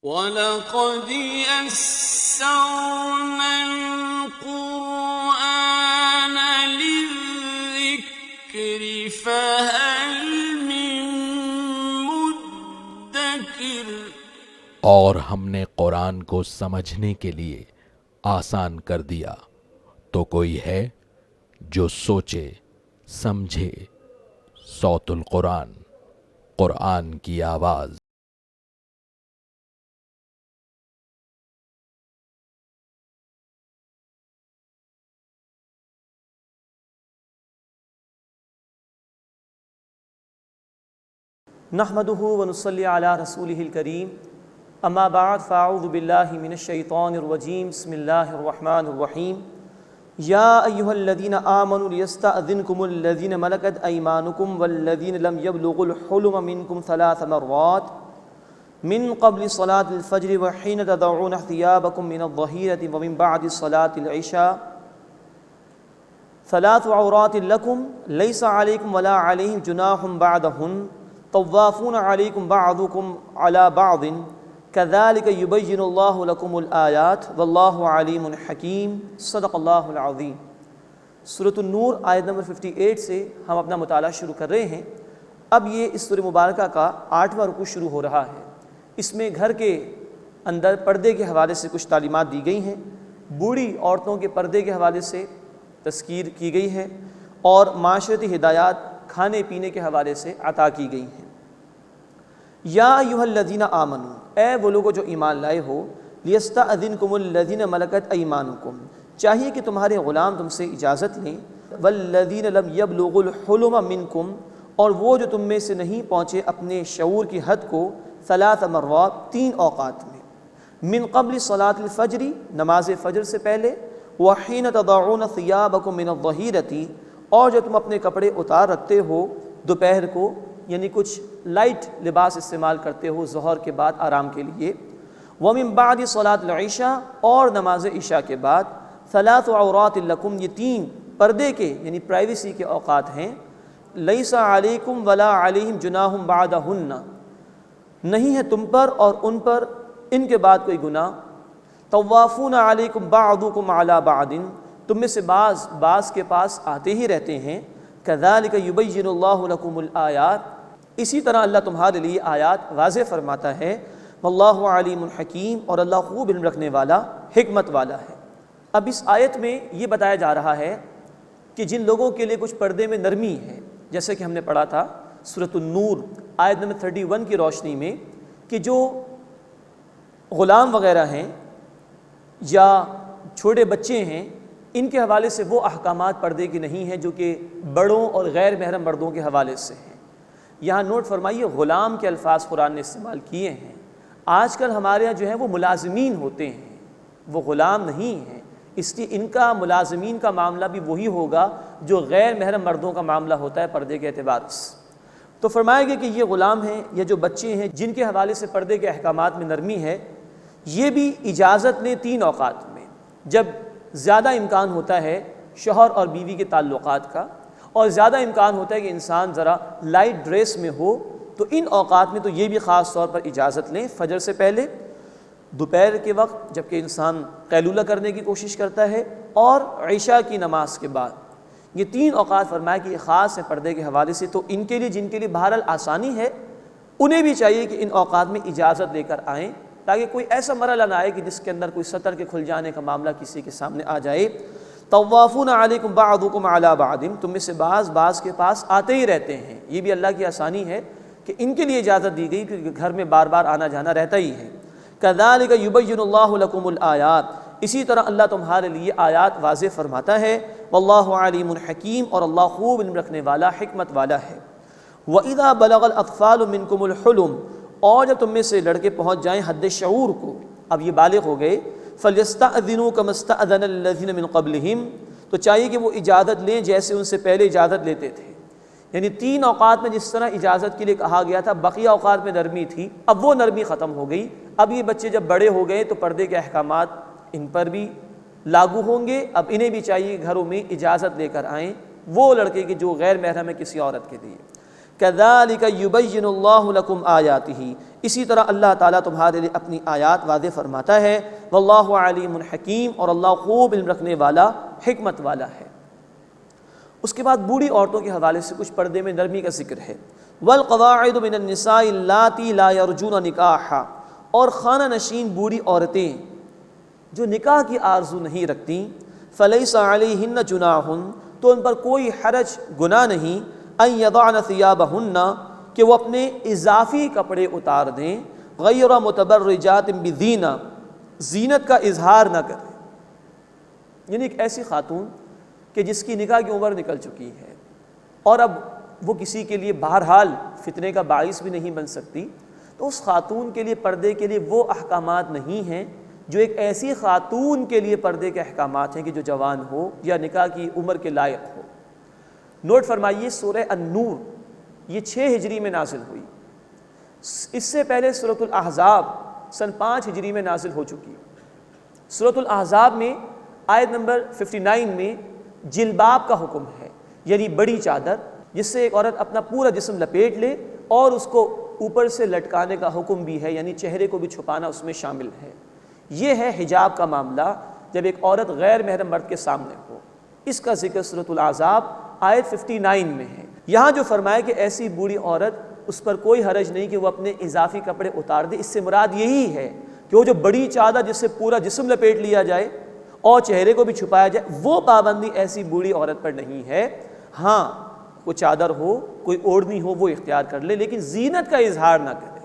وَلَقَدْ يَسَّرْنَا الْقُرْآنَ لِلذِّكْرِ فَهَلْ مِن مُّدَّكِرٍ۔ اور ہم نے قرآن کو سمجھنے کے لیے آسان کر دیا، تو کوئی ہے جو سوچے سمجھے۔ صوت القرآن، قرآن کی آواز۔ نحمده ونصلي على رسوله الكريم اما بعد فاعوذ بالله من الشيطان الرجيم بسم الله الرحمن الرحيم يا ايها الذين امنوا ليستأذنكم الذين ملكت ايمانكم والذين لم يبلغوا الحلم منكم 3 مرات من قبل صلاة الفجر وحين تضعون ثيابكم من الظهيرة ومن بعد صلاة العشاء 3 عورات لكم ليس عليكم ولا عليهم جناح بعدهن طوافون علیکم بعضکم علی بعض کذالک یبین اللہ لکم الآیات واللہ علیم حکیم صدق اللہ العظیم۔ سورۃ النور آیت نمبر 58 سے ہم اپنا مطالعہ شروع کر رہے ہیں۔ اب یہ اس سورہ مبارکہ کا 8واں رکوع شروع ہو رہا ہے۔ اس میں گھر کے اندر پردے کے حوالے سے کچھ تعلیمات دی گئی ہیں، بوڑھی عورتوں کے پردے کے حوالے سے تذکیر کی گئی ہے، اور معاشرتی ہدایات کھانے پینے کے حوالے سے عطا کی گئی ہیں۔ یا ایھا الذین آمنوا، اے وہ لوگو جو ایمان لائے ہو، لیستأذنکم الذین ملکت ایمانکم، چاہیے کہ تمہارے غلام تم سے اجازت لیں، والذین لم یبلغوا الحلم منکم، اور وہ جو تم میں سے نہیں پہنچے اپنے شعور کی حد کو 3 مرات 3 اوقات میں، من قبل صلاۃ الفجر، نماز فجر سے پہلے، وحین تضعون ثیابکم من الظہیرۃ، اور جو تم اپنے کپڑے اتار رکھتے ہو دوپہر کو، یعنی کچھ لائٹ لباس استعمال کرتے ہو ظہر کے بعد آرام کے لیے، وَمِن بَعْدِ صَلَاةِ الْعِشَاء، اور نماز عشاء کے بعد، 3 عورات لکم، یہ 3 پردے کے یعنی پرائیویسی کے اوقات ہیں، لَيْسَ عَلَيْكُمْ وَلَا عَلَيْهِمْ جُنَاحٌ بَعْدَهُنَّ، نہیں ہے تم پر اور ان پر ان کے بعد کوئی گناہ، طوافون علیکم بعضکم علی بعض، تم میں سے بعض کے پاس آتے ہی رہتے ہیں، کذالک یبین اللہ لکم الآیات، اسی طرح اللہ تمہارے لیے آیات واضح فرماتا ہے، واللہ علیم حکیم، اور اللہ خوب علم رکھنے والا حکمت والا ہے۔ اب اس آیت میں یہ بتایا جا رہا ہے کہ جن لوگوں کے لیے کچھ پردے میں نرمی ہے، جیسے کہ ہم نے پڑھا تھا سورۃ النور آیت نمبر 31 کی روشنی میں، کہ جو غلام وغیرہ ہیں یا چھوٹے بچے ہیں، ان کے حوالے سے وہ احکامات پردے کی نہیں ہیں جو کہ بڑوں اور غیر محرم مردوں کے حوالے سے ہیں۔ یہاں نوٹ فرمائیے، غلام کے الفاظ قرآن نے استعمال کیے ہیں۔ آج کل ہمارے یہاں جو ہیں وہ ملازمین ہوتے ہیں، وہ غلام نہیں ہیں، اس لیے ان کا ملازمین کا معاملہ بھی وہی ہوگا جو غیر محرم مردوں کا معاملہ ہوتا ہے پردے کے اعتبار سے۔ تو فرمایا گیا کہ یہ غلام ہیں یا جو بچے ہیں جن کے حوالے سے پردے کے احکامات میں نرمی ہے، یہ بھی اجازت لیں 3 اوقات میں، جب زیادہ امکان ہوتا ہے شوہر اور بیوی کے تعلقات کا، اور زیادہ امکان ہوتا ہے کہ انسان ذرا لائٹ ڈریس میں ہو، تو ان اوقات میں تو یہ بھی خاص طور پر اجازت لیں، فجر سے پہلے، دوپہر کے وقت جب کہ انسان قیلولہ کرنے کی کوشش کرتا ہے، اور عشاء کی نماز کے بعد۔ یہ 3 اوقات فرمایا کہ یہ خاص ہیں پردے کے حوالے سے، تو ان کے لیے جن کے لیے بہرحال آسانی ہے انہیں بھی چاہیے کہ ان اوقات میں اجازت لے کر آئیں، تاکہ کوئی ایسا مرحلہ نہ آئے کہ جس کے اندر کوئی سطر کے کھل جانے کا معاملہ کسی کے سامنے آ جائے۔ طوافون علیکم بعضکم علی بعض، تم میں سے بعض کے پاس آتے ہی رہتے ہیں، یہ بھی اللہ کی آسانی ہے کہ ان کے لیے اجازت دی گئی کیونکہ گھر میں بار بار آنا جانا رہتا ہی ہے۔ کذالک یبین اللہ لکم الآیات، اسی طرح اللہ تمہارے لیے آیات واضح فرماتا ہے، واللہ علیم حکیم، اور اللہ خوب علم رکھنے والا حکمت والا ہے۔ وَإِذَا بَلَغَ الْأَطْفَالُ مِنْكُمُ الْحُلُمَ، اور جب تم میں سے لڑکے پہنچ جائیں حد شعور کو، اب یہ بالغ ہو گئے، فَلْيَسْتَأْذِنُوا كَمَا اسْتَأْذَنَ الَّذِينَ مِنْ قَبْلِهِمْ، تو چاہیے کہ وہ اجازت لیں جیسے ان سے پہلے اجازت لیتے تھے، یعنی 3 اوقات میں جس طرح اجازت کے لیے کہا گیا تھا، بقیہ اوقات میں نرمی تھی، اب وہ نرمی ختم ہو گئی۔ اب یہ بچے جب بڑے ہو گئے تو پردے کے احکامات ان پر بھی لاگو ہوں گے، اب انہیں بھی چاہیے گھروں میں اجازت لے کر آئیں، وہ لڑکے کے جو غیر محرم ہے کسی عورت کے لیے۔ کذالک یبین اللہ لکم آیاتہ، اسی طرح اللہ تعالیٰ تمہارے لیے اپنی آیات واضح فرماتا ہے، واللہ علیم حکیم، اور اللہ خوب علم رکھنے والا، حکمت والا ہے۔ اس کے بعد بوڑھی عورتوں کے حوالے سے کچھ پردے میں نرمی کا ذکر ہے۔ والقواعد من النساء اللاتی لا یرجون نکاحا، اور خانہ نشین بوڑھی عورتیں جو نکاح کی آرزو نہیں رکھتی، فلیس علیہن جناح، تو ان پر کوئی حرج گناہ نہیں، ان یضعن ثیابہن، کہ وہ اپنے اضافی کپڑے اتار دیں، غیر متبرجات بزینہ، زینت کا اظہار نہ کریں، یعنی ایک ایسی خاتون کہ جس کی نکاح کی عمر نکل چکی ہے اور اب وہ کسی کے لیے بہرحال فتنے کا باعث بھی نہیں بن سکتی، تو اس خاتون کے لیے پردے کے لیے وہ احکامات نہیں ہیں جو ایک ایسی خاتون کے لیے پردے کے احکامات ہیں کہ جو جوان ہو یا نکاح کی عمر کے لائق ہو۔ نوٹ فرمائیے، سورہ النور یہ 6 ہجری میں نازل ہوئی، اس سے پہلے سورۃ الاحزاب سن 5 ہجری میں نازل ہو چکی۔ سورۃ الاحزاب میں آیت نمبر 59 میں جلباب کا حکم ہے، یعنی بڑی چادر جس سے ایک عورت اپنا پورا جسم لپیٹ لے، اور اس کو اوپر سے لٹکانے کا حکم بھی ہے، یعنی چہرے کو بھی چھپانا اس میں شامل ہے۔ یہ ہے حجاب کا معاملہ جب ایک عورت غیر محرم مرد کے سامنے ہو، اس کا ذکر سورۃ الاحزاب آیت 59 میں ہے۔ یہاں جو فرمایا کہ ایسی بوڑھی عورت اس پر کوئی حرج نہیں کہ وہ اپنے اضافی کپڑے اتار دے، اس سے مراد یہی ہے کہ وہ جو بڑی چادر جس سے پورا جسم لپیٹ لیا جائے اور چہرے کو بھی چھپایا جائے، وہ پابندی ایسی بوڑھی عورت پر نہیں ہے۔ ہاں کوئی چادر ہو، کوئی اوڑھنی ہو، وہ اختیار کر لے، لیکن زینت کا اظہار نہ کرے۔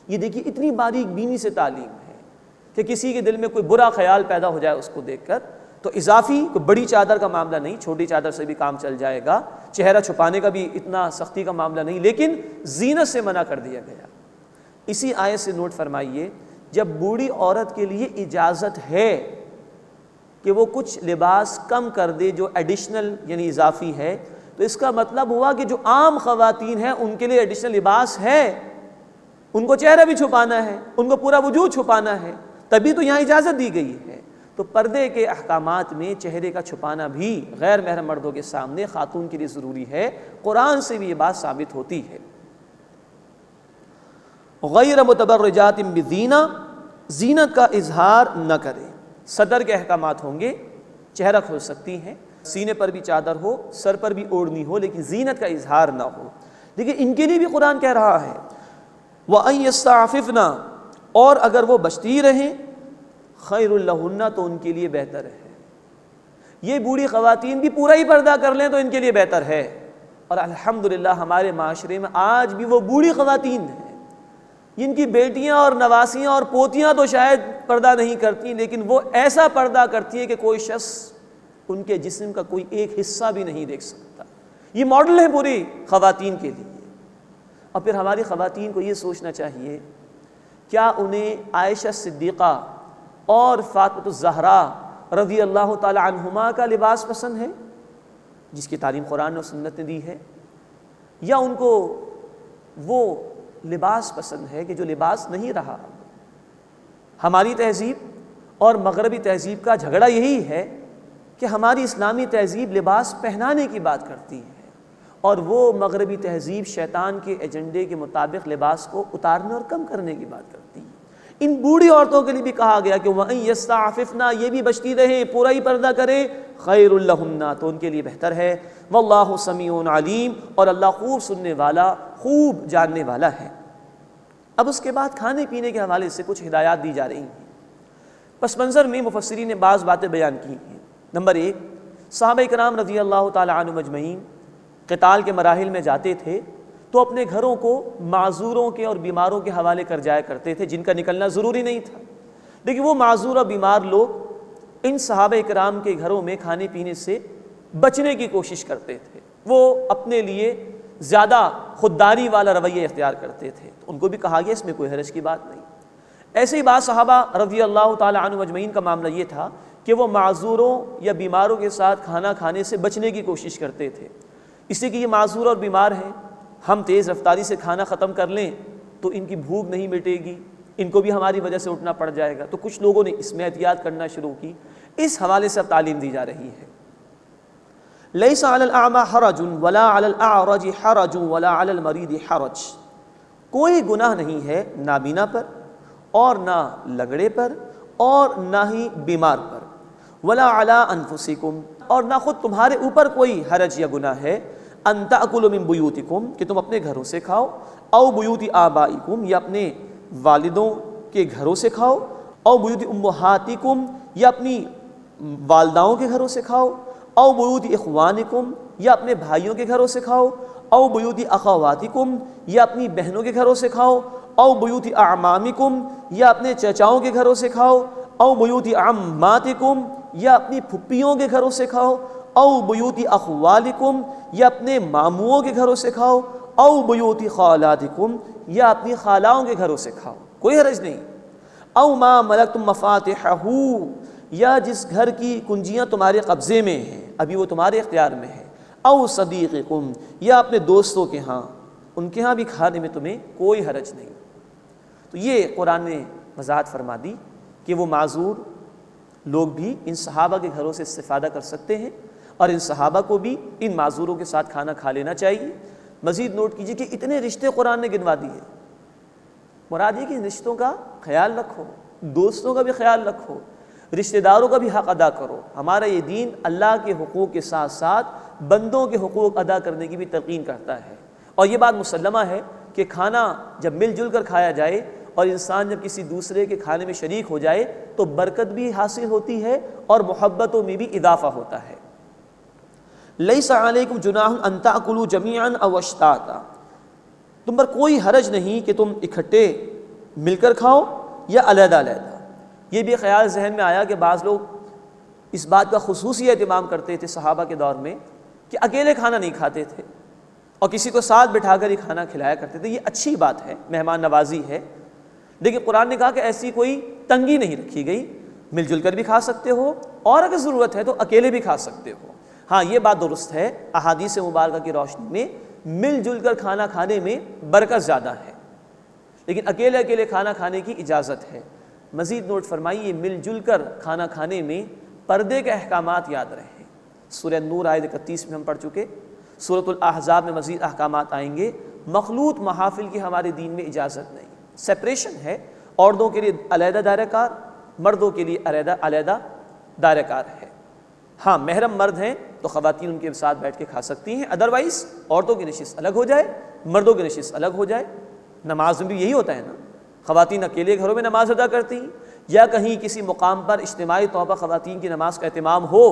یہ دیکھیے اتنی باریک بینی سے تعلیم ہے کہ کسی کے دل میں کوئی برا خیال پیدا ہو جائے اس کو دیکھ کر، تو اضافی کوئی بڑی چادر کا معاملہ نہیں، چھوٹی چادر سے بھی کام چل جائے گا، چہرہ چھپانے کا بھی اتنا سختی کا معاملہ نہیں، لیکن زینت سے منع کر دیا گیا۔ اسی آیت سے نوٹ فرمائیے، جب بوڑھی عورت کے لیے اجازت ہے کہ وہ کچھ لباس کم کر دے جو ایڈیشنل یعنی اضافی ہے، تو اس کا مطلب ہوا کہ جو عام خواتین ہیں ان کے لیے ایڈیشنل لباس ہے، ان کو چہرہ بھی چھپانا ہے، ان کو پورا وجود چھپانا ہے، تبھی تو یہاں اجازت دی گئی ہے۔ تو پردے کے احکامات میں چہرے کا چھپانا بھی غیر محرم مردوں کے سامنے خاتون کے لیے ضروری ہے، قرآن سے بھی یہ بات ثابت ہوتی ہے۔ غیر متبرجات بزینہ، زینت کا اظہار نہ کرے۔ صدر کے احکامات ہوں گے، چہرہ کھل سکتی ہیں، سینے پر بھی چادر ہو، سر پر بھی اوڑھنی ہو، لیکن زینت کا اظہار نہ ہو۔ لیکن ان کے لیے بھی قرآن کہہ رہا ہے وَأَن يَسْتَعْفِفْنَا، اور اگر وہ بچتی رہیں، خیر لہن، تو ان کے لیے بہتر ہے۔ یہ بوڑھی خواتین بھی پورا ہی پردہ کر لیں تو ان کے لیے بہتر ہے، اور الحمدللہ ہمارے معاشرے میں آج بھی وہ بوڑھی خواتین ہیں جن کی بیٹیاں اور نواسیاں اور پوتیاں تو شاید پردہ نہیں کرتی، لیکن وہ ایسا پردہ کرتی ہے کہ کوئی شخص ان کے جسم کا کوئی ایک حصہ بھی نہیں دیکھ سکتا۔ یہ ماڈل ہے پوری خواتین کے لیے۔ اور پھر ہماری خواتین کو یہ سوچنا چاہیے، کیا انہیں عائشہ صدیقہ اور فاطمہ الزہرا رضی اللہ تعالی عنہما کا لباس پسند ہے جس کی تعلیم قرآن اور سنت نے دی ہے، یا ان کو وہ لباس پسند ہے کہ جو لباس نہیں رہا؟ ہماری تہذیب اور مغربی تہذیب کا جھگڑا یہی ہے کہ ہماری اسلامی تہذیب لباس پہنانے کی بات کرتی ہے، اور وہ مغربی تہذیب شیطان کے ایجنڈے کے مطابق لباس کو اتارنے اور کم کرنے کی بات کرتی ہے۔ ان بوڑھی عورتوں کے لیے بھی کہا گیا کہ وَأَن يَسْتَعْفِفْنَا، یہ بھی بچتی رہیں، پورا ہی پردہ کریں، خَيْرٌ لَهُنَّ، تو ان کے لیے بہتر ہے۔ وَاللَّهُ سَمِيعٌ عَلِيمٌ، اور اللہ خوب سننے والا، خوب جاننے والا ہے۔ اب اس کے بعد کھانے پینے کے حوالے سے کچھ ہدایات دی جا رہی ہیں۔ پس منظر میں مفسرین نے بعض باتیں بیان کی ہیں۔ نمبر 1، صحابہ کرام رضی اللہ تعالی عنہم اجمعین قتال کے مراحل میں جاتے تھے تو اپنے گھروں کو معذوروں کے اور بیماروں کے حوالے کر جایا کرتے تھے جن کا نکلنا ضروری نہیں تھا، لیکن وہ معذور اور بیمار لوگ ان صحابہ کرام کے گھروں میں کھانے پینے سے بچنے کی کوشش کرتے تھے، وہ اپنے لیے زیادہ خودداری والا رویہ اختیار کرتے تھے، تو ان کو بھی کہا گیا اس میں کوئی حرج کی بات نہیں۔ ایسے ہی بعض صحابہ رضی اللہ تعالی عنہم اجمعین کا معاملہ یہ تھا کہ وہ معذوروں یا بیماروں کے ساتھ کھانا کھانے سے بچنے کی کوشش کرتے تھے، اس لیے کہ یہ معذور اور بیمار ہیں، ہم تیز رفتاری سے کھانا ختم کر لیں تو ان کی بھوک نہیں مٹے گی، ان کو بھی ہماری وجہ سے اٹھنا پڑ جائے گا، تو کچھ لوگوں نے اس میں احتیاط کرنا شروع کی۔ اس حوالے سے اب تعلیم دی جا رہی ہے، لیس علی الاعمى حرج ولا علی الاعرج حرج ولا علی المریض حرج، کوئی گناہ نہیں ہے نابینا پر اور نہ لنگڑے پر اور نہ ہی بیمار پر، ولا علی انفسکم، اور نہ خود تمہارے اوپر کوئی حرج یا گناہ ہے، ان تأکلوا من بیوتکم، کہ تم اپنے گھروں سے کھاؤ، او بیوت آبائکم، یا اپنے والدوں کے گھروں سے کھاؤ، او بیوت امہاتکم، یا اپنی والداؤں کے گھروں سے کھاؤ، او بیوت اخوانکم، یا اپنے بھائیوں کے گھروں سے کھاؤ، او بیوت اخواتکم، یا اپنی بہنوں کے گھروں سے کھاؤ، او بیوت اعمامکم، یا اپنے چچاؤں کے گھروں سے کھاؤ، او بیوت عماتکم، یا اپنی پھپھیوں کے گھروں سے کھاؤ، او بیوت اخوالکم، یا اپنے ماموؤں کے گھروں سے کھاؤ، او بیوت خالاتکم، یا اپنی خالاؤں کے گھروں سے کھاؤ، کوئی حرج نہیں، او ما ملکتم مفاتحہ، یا جس گھر کی کنجیاں تمہارے قبضے میں ہیں، ابھی وہ تمہارے اختیار میں ہے، او صدیقکم، یا اپنے دوستوں کے ہاں، ان کے ہاں بھی کھانے میں تمہیں کوئی حرج نہیں۔ تو یہ قرآن نے وضاحت فرما دی کہ وہ معذور لوگ بھی ان صحابہ کے گھروں سے استفادہ کر سکتے ہیں، اور ان صحابہ کو بھی ان معذوروں کے ساتھ کھانا کھا لینا چاہیے۔ مزید نوٹ کیجئے کہ اتنے رشتے قرآن نے گنوا دیے، مراد یہ کہ ان رشتوں کا خیال رکھو، دوستوں کا بھی خیال رکھو، رشتہ داروں کا بھی حق ادا کرو۔ ہمارا یہ دین اللہ کے حقوق کے ساتھ ساتھ بندوں کے حقوق ادا کرنے کی بھی تلقین کرتا ہے، اور یہ بات مسلمہ ہے کہ کھانا جب مل جل کر کھایا جائے اور انسان جب کسی دوسرے کے کھانے میں شریک ہو جائے تو برکت بھی حاصل ہوتی ہے اور محبتوں میں بھی اضافہ ہوتا ہے۔ لیس علیکم جناح ان تأکلوا جمیعا او اشتاتا، تم پر کوئی حرج نہیں کہ تم اکٹھے مل کر کھاؤ یا علیحدہ علیحدہ۔ یہ بھی خیال ذہن میں آیا کہ بعض لوگ اس بات کا خصوصی اہتمام کرتے تھے صحابہ کے دور میں کہ اکیلے کھانا نہیں کھاتے تھے اور کسی کو ساتھ بٹھا کر ہی کھانا کھلایا کرتے تھے۔ یہ اچھی بات ہے، مہمان نوازی ہے، لیکن قرآن نے کہا کہ ایسی کوئی تنگی نہیں رکھی گئی، مل جل کر بھی کھا سکتے ہو اور اگر ضرورت ہے تو اکیلے بھی کھا سکتے ہو۔ ہاں یہ بات درست ہے، احادیث مبارکہ کی روشنی میں مل جل کر کھانا کھانے میں برکت زیادہ ہے، لیکن اکیلے اکیلے کھانا کھانے کی اجازت ہے۔ مزید نوٹ فرمائیے، مل جل کر کھانا کھانے میں پردے کے احکامات یاد رہیں۔ سورہ نور آیت 31 میں ہم پڑھ چکے، سورۃ الاحزاب میں مزید احکامات آئیں گے۔ مخلوط محافل کی ہمارے دین میں اجازت نہیں، سپریشن ہے، عورتوں کے لیے علیحدہ دائرہ کار، مردوں کے لیے علیحدہ دائرہ کار ہے۔ ہاں محرم مرد ہیں تو خواتین ان کے ساتھ بیٹھ کے کھا سکتی ہیں، ادروائز عورتوں کی نشست الگ ہو جائے، مردوں کی نشست الگ ہو جائے۔ نماز میں بھی یہی ہوتا ہے نا، خواتین اکیلے گھروں میں نماز ادا کرتی ہیں، یا کہیں کسی مقام پر اجتماعی طور پر خواتین کی نماز کا اہتمام ہو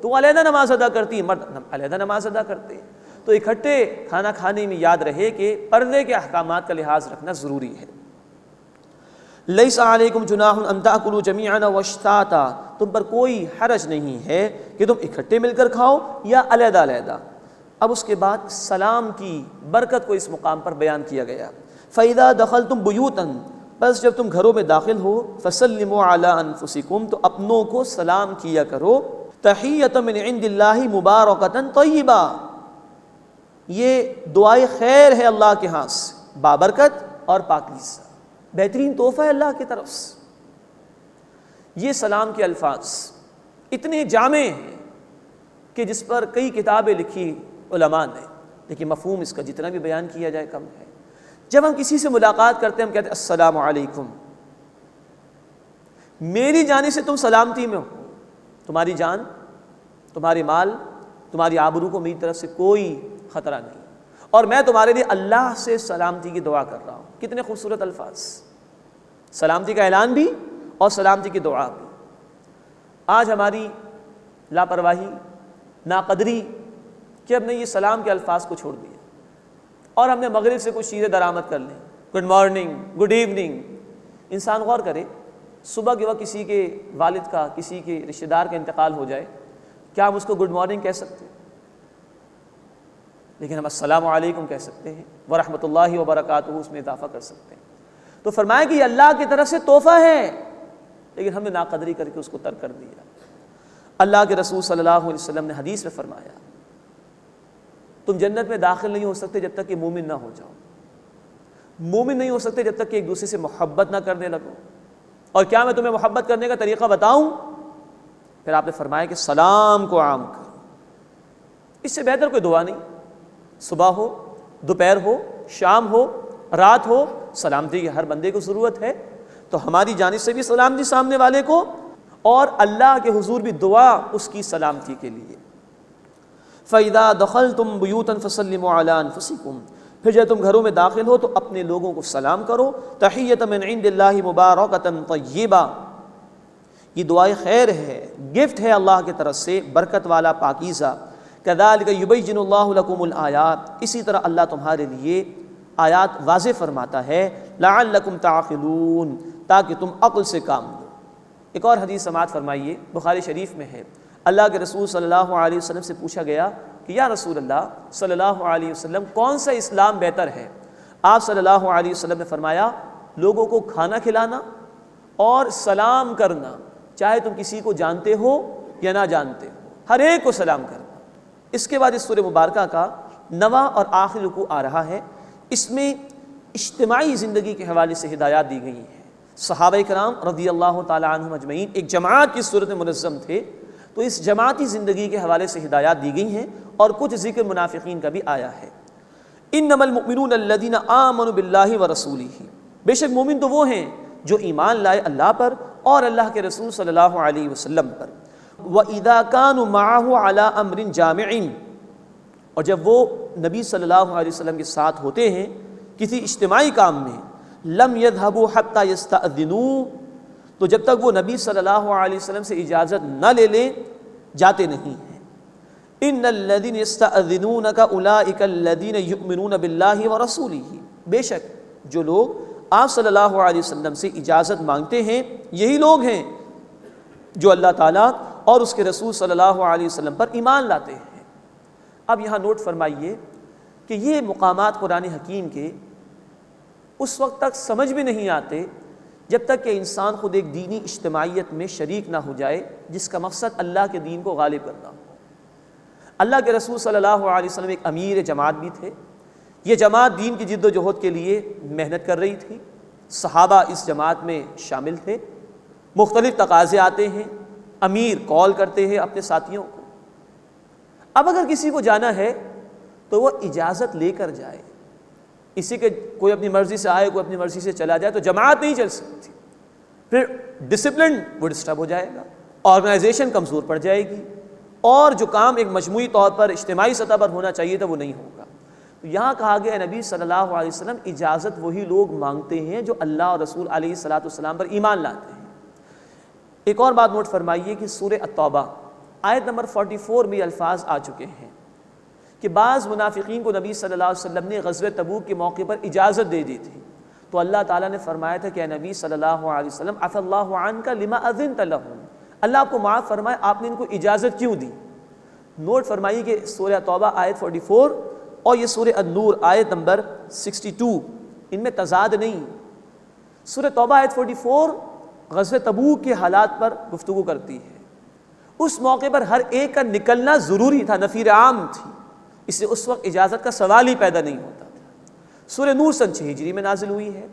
تو علیحدہ نماز ادا کرتی ہیں، مرد علیحدہ نماز ادا کرتے ہیں۔ تو اکٹھے کھانا کھانے میں یاد رہے کہ پردے کے احکامات کا لحاظ رکھنا ضروری ہے۔ لیس علیکم جناح ان تأکلوا جمیعا واشتاتا، تم پر کوئی حرج نہیں ہے کہ تم اکٹھے مل کر کھاؤ یا علیحدہ علیحدہ۔ اب اس کے بعد سلام کی برکت کو اس مقام پر بیان کیا گیا۔ فَإِذَا دَخَلْتُمْ بُيُوتًا، بس جب تم گھروں میں داخل ہو، فَسَلِّمُوا عَلَىٰ أَنفُسِكُمْ، تو اپنوں کو سلام کیا کرو، تَحِيَّةً مِّنْ عِندِ اللَّهِ مُبَارَكَةً طَيِّبَةً، یہ دعائے خیر ہے اللہ کے ہاں سے، بابرکت اور پاکیزہ، بہترین تحفہ ہے اللہ کی طرف سے۔ یہ سلام کے الفاظ اتنے جامع ہیں کہ جس پر کئی کتابیں لکھی علماء نے، لیکن مفہوم اس کا جتنا بھی بیان کیا جائے کم ہے۔ جب ہم کسی سے ملاقات کرتے ہیں ہم کہتے ہیں السلام علیکم، میری جانب سے تم سلامتی میں ہو، تمہاری جان، تمہارے مال، تمہاری آبرو کو میری طرف سے کوئی خطرہ نہیں، اور میں تمہارے لیے اللہ سے سلامتی کی دعا کر رہا ہوں۔ کتنے خوبصورت الفاظ، سلامتی کا اعلان بھی اور سلامتی کی دعا بھی۔ آج ہماری لاپرواہی، ناقدری کہ ہم نے یہ سلام کے الفاظ کو چھوڑ دیا اور ہم نے مغرب سے کچھ چیزیں درآمد کر لیں، گڈ مارننگ، گڈ ایوننگ۔ انسان غور کرے، صبح کے وقت کسی کے والد کا، کسی کے رشتہ دار کا انتقال ہو جائے، کیا ہم اس کو گڈ مارننگ کہہ سکتے ہیں؟ لیکن ہم السلام علیکم کہہ سکتے ہیں، ورحمۃ اللہ وبرکاتہ اس میں اضافہ کر سکتے ہیں۔ تو فرمایا کہ یہ اللہ کی طرف سے تحفہ ہے، لیکن ہم نے ناقدری کر کے اس کو ترک کر دیا۔ اللہ کے رسول صلی اللہ علیہ وسلم نے حدیث میں فرمایا، تم جنت میں داخل نہیں ہو سکتے جب تک کہ مومن نہ ہو جاؤ، مومن نہیں ہو سکتے جب تک کہ ایک دوسرے سے محبت نہ کرنے لگو۔ اور کیا میں تمہیں محبت کرنے کا طریقہ بتاؤں؟ پھر آپ نے فرمایا کہ سلام کو عام کرو۔ اس سے بہتر کوئی دعا نہیں، صبح ہو، دوپہر ہو، شام ہو، رات ہو، سلامتی کی ہر بندے کو ضرورت ہے، تو ہماری جانب سے بھی سلامتی سامنے والے کو، اور اللہ کے حضور بھی دعا اس کی سلامتی کے لیے۔ فَإِذَا دَخَلْتُمْ بُيُوتًا فَسَلِّمُوا عَلَىٰ أَنفُسِكُمْ، پھر جب تم گھروں میں داخل ہو تو اپنے لوگوں کو سلام کرو۔ تحیۃ من عند اللہ مبارکۃ طیبہ، یہ دعائے خیر ہے، گفٹ ہے اللہ کی طرف سے، برکت والا، پاکیزہ۔ کذالک یبین اللہ لکم الآیات، اسی طرح اللہ تمہارے لیے آیات واضح فرماتا ہے، لعلکم تعقلون، تاکہ تم عقل سے کام لو۔ ایک اور حدیث سماعت فرمائیے، بخاری شریف میں ہے، اللہ کے رسول صلی اللہ علیہ وسلم سے پوچھا گیا کہ یا رسول اللہ صلی اللہ علیہ وسلم کون سا اسلام بہتر ہے؟ آپ صلی اللہ علیہ وسلم نے فرمایا، لوگوں کو کھانا کھلانا اور سلام کرنا، چاہے تم کسی کو جانتے ہو یا نہ جانتے ہو، ہر ایک کو سلام کرنا۔ اس کے بعد اس سورہ مبارکہ کا 9واں اور آخری رکوع آ رہا ہے، اس میں اجتماعی زندگی کے حوالے سے ہدایات دی گئی ہیں۔ صحابہ کرام رضی اللہ تعالیٰ عنہم اجمعین ایک جماعت کی صورت میں منظم تھے، تو اس جماعتی زندگی کے حوالے سے ہدایات دی گئی ہیں، اور کچھ ذکر منافقین کا بھی آیا ہے۔ انما المؤمنون الذین آمنوا باللہ ورسولہ، بے شک مومن تو وہ ہیں جو ایمان لائے اللہ پر اور اللہ کے رسول صلی اللہ علیہ وسلم پر۔ وَإِذَا كَانُوا مَعَهُ عَلَىٰ أَمْرٍ جَامِعٍ، اور جب وہ نبی صلی اللہ علیہ وسلم کے ساتھ ہوتے ہیں کسی اجتماعی کام میں، لم يذهبوا حتى يستأذنوا، تو جب تک وہ نبی صلی اللہ علیہ وسلم سے اجازت نہ لے لیں جاتے نہیں ہیں۔ ان الذين يستأذنونك اولئك الذين يؤمنون بالله ورسوله، بے شک جو لوگ آپ صلی اللہ علیہ وسلم سے اجازت مانگتے ہیں یہی لوگ ہیں جو اللہ تعالیٰ اور اس کے رسول صلی اللہ علیہ وسلم پر ایمان لاتے ہیں۔ اب یہاں نوٹ فرمائیے کہ یہ مقامات قرآن حکیم کے اس وقت تک سمجھ میں نہیں آتے جب تک کہ انسان خود ایک دینی اجتماعیت میں شریک نہ ہو جائے جس کا مقصد اللہ کے دین کو غالب کرنا ہو۔ اللہ کے رسول صلی اللہ علیہ وسلم ایک امیر جماعت بھی تھے، یہ جماعت دین کی جد و جہد کے لیے محنت کر رہی تھی، صحابہ اس جماعت میں شامل تھے، مختلف تقاضے آتے ہیں، امیر کال کرتے ہیں اپنے ساتھیوں کو۔ اب اگر کسی کو جانا ہے تو وہ اجازت لے کر جائے، اسی کے کوئی اپنی مرضی سے آئے کوئی اپنی مرضی سے چلا جائے تو جماعت نہیں چل سکتی، پھر ڈسپلن وہ ڈسٹرب ہو جائے گا، آرگنائزیشن کمزور پڑ جائے گی، اور جو کام ایک مجموعی طور پر اجتماعی سطح پر ہونا چاہیے تھا وہ نہیں ہوگا۔ تو یہاں کہا گیا نبی صلی اللہ علیہ وسلم اجازت وہی لوگ مانگتے ہیں جو اللہ اور رسول علیہ الصلوۃ والسلام پر ایمان لاتے ہیں۔ ایک اور بات نوٹ فرمائیے کہ سورہ التوبہ آیت نمبر 44 میں الفاظ آ چکے ہیں کہ بعض منافقین کو نبی صلی اللہ علیہ وسلم نے غزوہ تبوک کے موقع پر اجازت دے دی تھی، تو اللہ تعالیٰ نے فرمایا تھا کہ اے نبی صلی اللہ علیہ وسلم عفی اللہ عنک لما اذنت لهم، اللہ آپ کو معاف فرمائے آپ نے ان کو اجازت کیوں دی۔ نوٹ فرمائیے کہ سورہ توبہ آیت 44 اور یہ سورہ النور آیت نمبر 62 ان میں تضاد نہیں۔ سورہ توبہ آیت 44 غزوہ تبوک کے حالات پر گفتگو کرتی ہے، اس موقع پر ہر ایک کا نکلنا ضروری تھا، نفیر عام تھی، اس سے اس وقت اجازت کا سوال ہی پیدا نہیں ہوتا تھا۔ سورہ نور سن 6 ہجری میں نازل ہوئی ہے،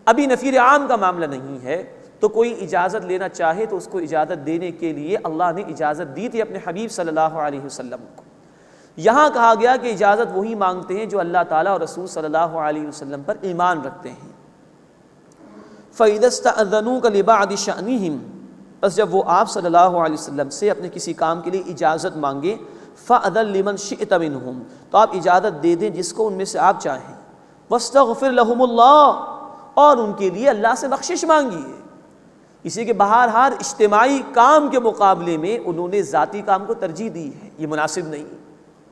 ابھی نفیر عام کا معاملہ نہیں ہے، تو کوئی اجازت لینا چاہے تو اس کو اجازت دینے کے لیے اللہ نے اجازت دی تھی اپنے حبیب صلی اللہ علیہ وسلم کو۔ یہاں کہا گیا کہ اجازت وہی مانگتے ہیں جو اللہ تعالیٰ اور رسول صلی اللہ علیہ وسلم پر ایمان رکھتے ہیں۔ فَإِذَا اسْتَأْذَنُوكَ لِبَعْضِ شَأْنِهِمْ، بس جب وہ آپ صلی اللہ علیہ وسلم سے اپنے کسی کام کے لیے اجازت مانگے، فَأَذَن لِمَنْ شِئْتَ مِنْهُمْ، تو آپ اجازت دے دیں جس کو ان میں سے آپ چاہیں، وَاسْتَغْفِرْ لَهُمُ اللَّهُ، اور ان کے لیے اللہ سے بخشش مانگیے۔ اسی کے بہرحال اجتماعی کام کے مقابلے میں انہوں نے ذاتی کام کو ترجیح دی ہے، یہ مناسب نہیں،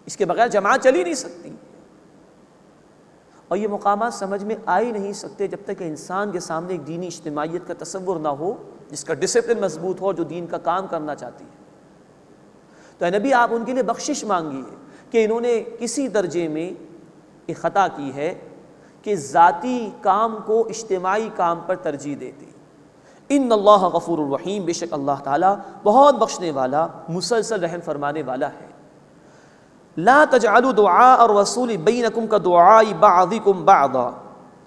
اس کے بغیر جماعت چل ہی نہیں سکتی، اور یہ مقامات سمجھ میں آ ہی نہیں سکتے جب تک کہ انسان کے سامنے ایک دینی اجتماعیت کا تصور نہ ہو جس کا ڈسپلن مضبوط ہو، جو دین کا کام کرنا چاہتی ہے۔ تو اے نبی آپ ان کے لیے بخشش مانگیے کہ انہوں نے کسی درجے میں ایک خطا کی ہے کہ ذاتی کام کو اجتماعی کام پر ترجیح دیتی۔ ان اللہ غفور الرحیم، بے شک اللہ تعالیٰ بہت بخشنے والا مسلسل رحم فرمانے والا ہے۔ لا تجعلوا دعاء الرسول بینکم کدعاء بعضکم بعضا،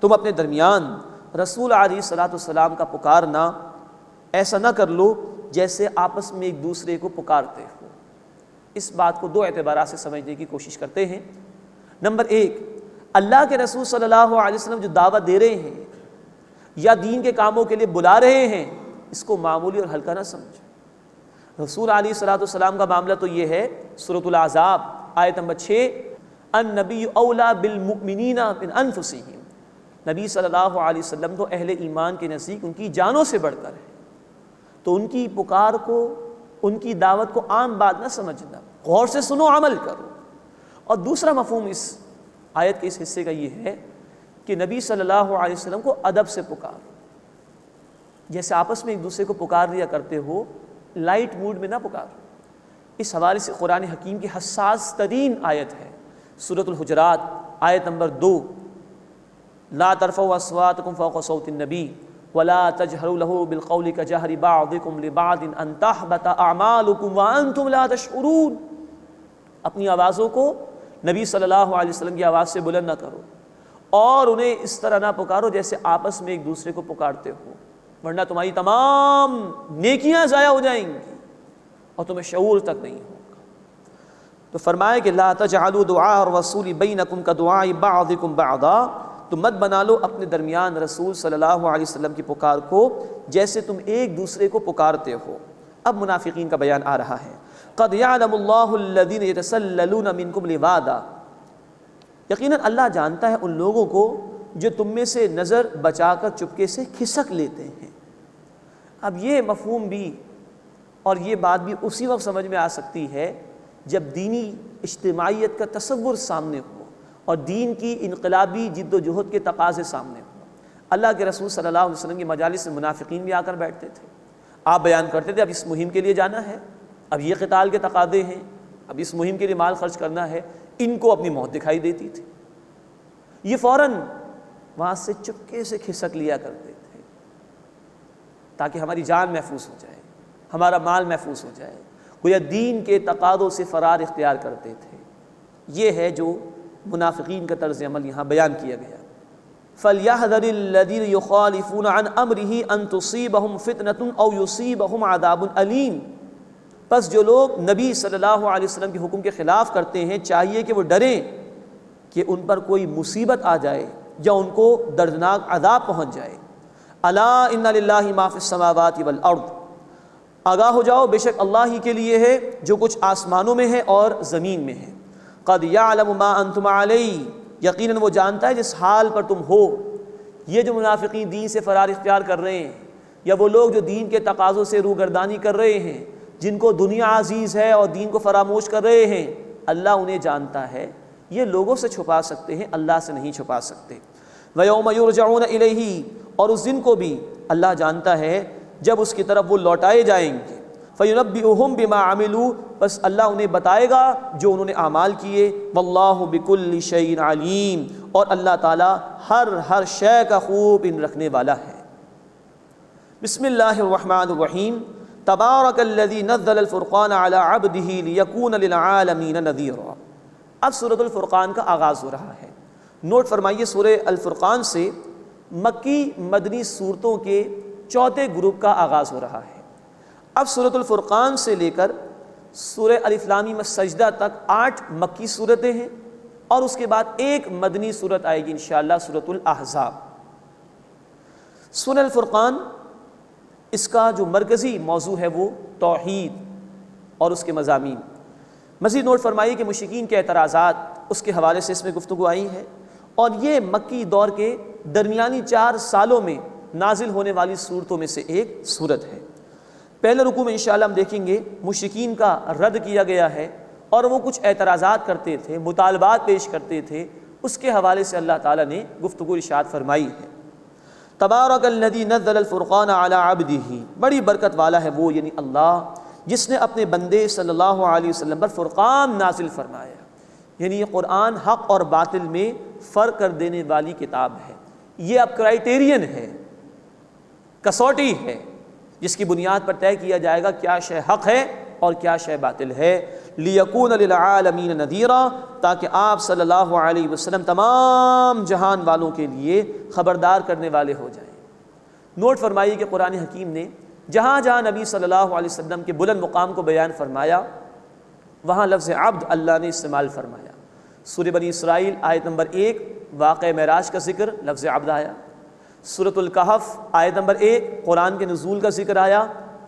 تم اپنے درمیان رسول علیہ الصلوۃ والسلام کا پکارنا ایسا نہ کر لو جیسے آپس میں ایک دوسرے کو پکارتے ہو۔ اس بات کو دو اعتبارات سے سمجھنے کی کوشش کرتے ہیں۔ نمبر 1، اللہ کے رسول صلی اللہ علیہ وسلم جو دعوت دے رہے ہیں یا دین کے کاموں کے لیے بلا رہے ہیں، اس کو معمولی اور ہلکا نہ سمجھیں۔ رسول علیہ الصلوۃ والسلام کا معاملہ تو یہ ہے، سورۃ الاحزاب آیت نمبر 6، النبی اولیٰ بالمؤمنین من انفسہم، نبی صلی اللہ علیہ وسلم تو اہل ایمان کے نزدیک ان کی جانوں سے بڑھ کر ہے، تو ان کی پکار کو، ان کی دعوت کو عام بات نہ سمجھنا، غور سے سنو، عمل کرو۔ اور دوسرا مفہوم اس آیت کے اس حصے کا یہ ہے کہ نبی صلی اللہ علیہ وسلم کو ادب سے پکارو، جیسے آپس میں ایک دوسرے کو پکار لیا کرتے ہو، لائٹ موڈ میں نہ پکارو۔ اس حوالے سے قرآن حکیم کی حساس ترین آیت ہے سورۃ الحجرات آیت نمبر 2، لا ترفعوا اصواتکم فوق صوت النبی ولا تجہروا له بالقول کجہر بعضکم لبعض ان تحبط اعمالکم وانتم لا تشعرون، اپنی آوازوں کو نبی صلی اللہ علیہ وسلم کی آواز سے بلند نہ کرو، اور انہیں اس طرح نہ پکارو جیسے آپس میں ایک دوسرے کو پکارتے ہو، ورنہ تمہاری تمام نیکیاں ضائع ہو جائیں گی اور تمہیں شعور تک نہیں ہوگا۔ تو فرمایا کہ لا تجعلوا دعاء الرسول بینکم کدعاء بعضکم بعضا، تو مت بنا لو اپنے درمیان رسول صلی اللہ علیہ وسلم کی پکار کو جیسے تم ایک دوسرے کو پکارتے ہو۔ اب منافقین کا بیان آ رہا ہے، قد یعلم اللہ الذین یتسللون منکم لواذا، یقیناً اللہ جانتا ہے ان لوگوں کو جو تم میں سے نظر بچا کر چپکے سے کھسک لیتے ہیں۔ اب یہ مفہوم بھی اور یہ بات بھی اسی وقت سمجھ میں آ سکتی ہے جب دینی اجتماعیت کا تصور سامنے ہو اور دین کی انقلابی جد و جہد کے تقاضے سامنے ہو۔ اللہ کے رسول صلی اللہ علیہ وسلم کی مجالس میں منافقین بھی آ کر بیٹھتے تھے، آپ بیان کرتے تھے اب اس مہم کے لیے جانا ہے، اب یہ قتال کے تقاضے ہیں، اب اس مہم کے لیے مال خرچ کرنا ہے، ان کو اپنی موت دکھائی دیتی تھی، یہ فوراً وہاں سے چپکے سے کھسک لیا کرتے تھے تاکہ ہماری جان محفوظ ہو جائے، ہمارا مال محفوظ ہو جائے، گویا دین کے تقاضوں سے فرار اختیار کرتے تھے۔ یہ ہے جو منافقین کا طرز عمل یہاں بیان کیا گیا۔ فَلْيَحْذَرِ الَّذِينَ يُخَالِفُونَ عَنْ أَمْرِهِ أَن تُصِيبَهُمْ فِتْنَةٌ أَوْ يُصِيبَهُمْ عَذَابٌ أَلِيمٌ، پس جو لوگ نبی صلی اللہ علیہ وسلم کے حکم کے خلاف کرتے ہیں چاہیے کہ وہ ڈریں کہ ان پر کوئی مصیبت آ جائے یا ان کو دردناک عذاب پہنچ جائے۔ أَلَا إِنَّ لِلَّهِ مَا فِي السَّمَاوَاتِ وَالْأَرْضِ، آگاہ ہو جاؤ بے شک اللہ ہی کے لیے ہے جو کچھ آسمانوں میں ہے اور زمین میں ہے۔ قد یعلم ما انتم علیہ، یقیناً وہ جانتا ہے جس حال پر تم ہو۔ یہ جو منافقین دین سے فرار اختیار کر رہے ہیں، یا وہ لوگ جو دین کے تقاضوں سے روگردانی کر رہے ہیں، جن کو دنیا عزیز ہے اور دین کو فراموش کر رہے ہیں، اللہ انہیں جانتا ہے۔ یہ لوگوں سے چھپا سکتے ہیں، اللہ سے نہیں چھپا سکتے۔ وَيَوْمَ يُرْجَعُونَ إِلَيْهِ، اور اس دن کو بھی اللہ جانتا ہے جب اس کی طرف وہ لوٹائے جائیں گے۔ فَيُنَبِّئُهُم بِمَا عَمِلُوا، بس اللہ انہیں بتائے گا جو انہوں نے اعمال کیے۔ وَاللَّهُ بِكُلِّ شَيْءٍ عَلِيمٌ، اور اللہ تعالیٰ ہر شے کا خوب علم رکھنے والا ہے۔ بسم اللہ الرحمن الرحیم، تبارک الذی نزل الفرقان علی عبدہ لیکون للعالمین نذیرا۔ اب سورۃ الفرقان کا آغاز ہو رہا ہے۔ نوٹ فرمائیے، سورہ الفرقان سے مکی مدنی صورتوں کے چوتھے گروپ کا آغاز ہو رہا ہے۔ اب سورۃ الفرقان سے لے کر سورہ الف لام میم السجدہ تک 8 مکی صورتیں ہیں، اور اس کے بعد ایک مدنی صورت آئے گی انشاءاللہ، سورۃ الاحزاب۔ سورہ الفرقان، اس کا جو مرکزی موضوع ہے وہ توحید اور اس کے مضامین۔ مزید نوٹ فرمائیے کہ مشرکین کے اعتراضات اس کے حوالے سے اس میں گفتگو آئی ہے، اور یہ مکی دور کے درمیانی 4 سالوں میں نازل ہونے والی صورتوں میں سے ایک صورت ہے۔ پہلے رکوع میں انشاءاللہ ہم دیکھیں گے مشرکین کا رد کیا گیا ہے، اور وہ کچھ اعتراضات کرتے تھے، مطالبات پیش کرتے تھے، اس کے حوالے سے اللہ تعالیٰ نے گفتگو ارشاد فرمائی ہے۔ تبارک الذی نزل الفرقان علی عبدہ، بڑی برکت والا ہے وہ، یعنی اللہ جس نے اپنے بندے صلی اللہ علیہ وسلم پر فرقان نازل فرمایا، یعنی یہ قرآن حق اور باطل میں فرق کر دینے والی کتاب ہے۔ یہ اب کرائیٹیرین ہے، کسوٹی ہے، جس کی بنیاد پر طے کیا جائے گا کیا شے حق ہے اور کیا شے باطل ہے۔ لیکون للعالمین نذیرا، تاکہ آپ صلی اللہ علیہ وسلم تمام جہان والوں کے لیے خبردار کرنے والے ہو جائیں۔ نوٹ فرمائیے کہ قرآن حکیم نے جہاں جہاں نبی صلی اللہ علیہ وسلم کے بلند مقام کو بیان فرمایا، وہاں لفظ عبد اللہ نے استعمال فرمایا۔ سورہ بنی اسرائیل آیت نمبر 1 واقعہ معراج کا ذکر لفظ عبد آیا، سورۃ الکہف آیت نمبر 1 قرآن کے نزول کا ذکر آیا،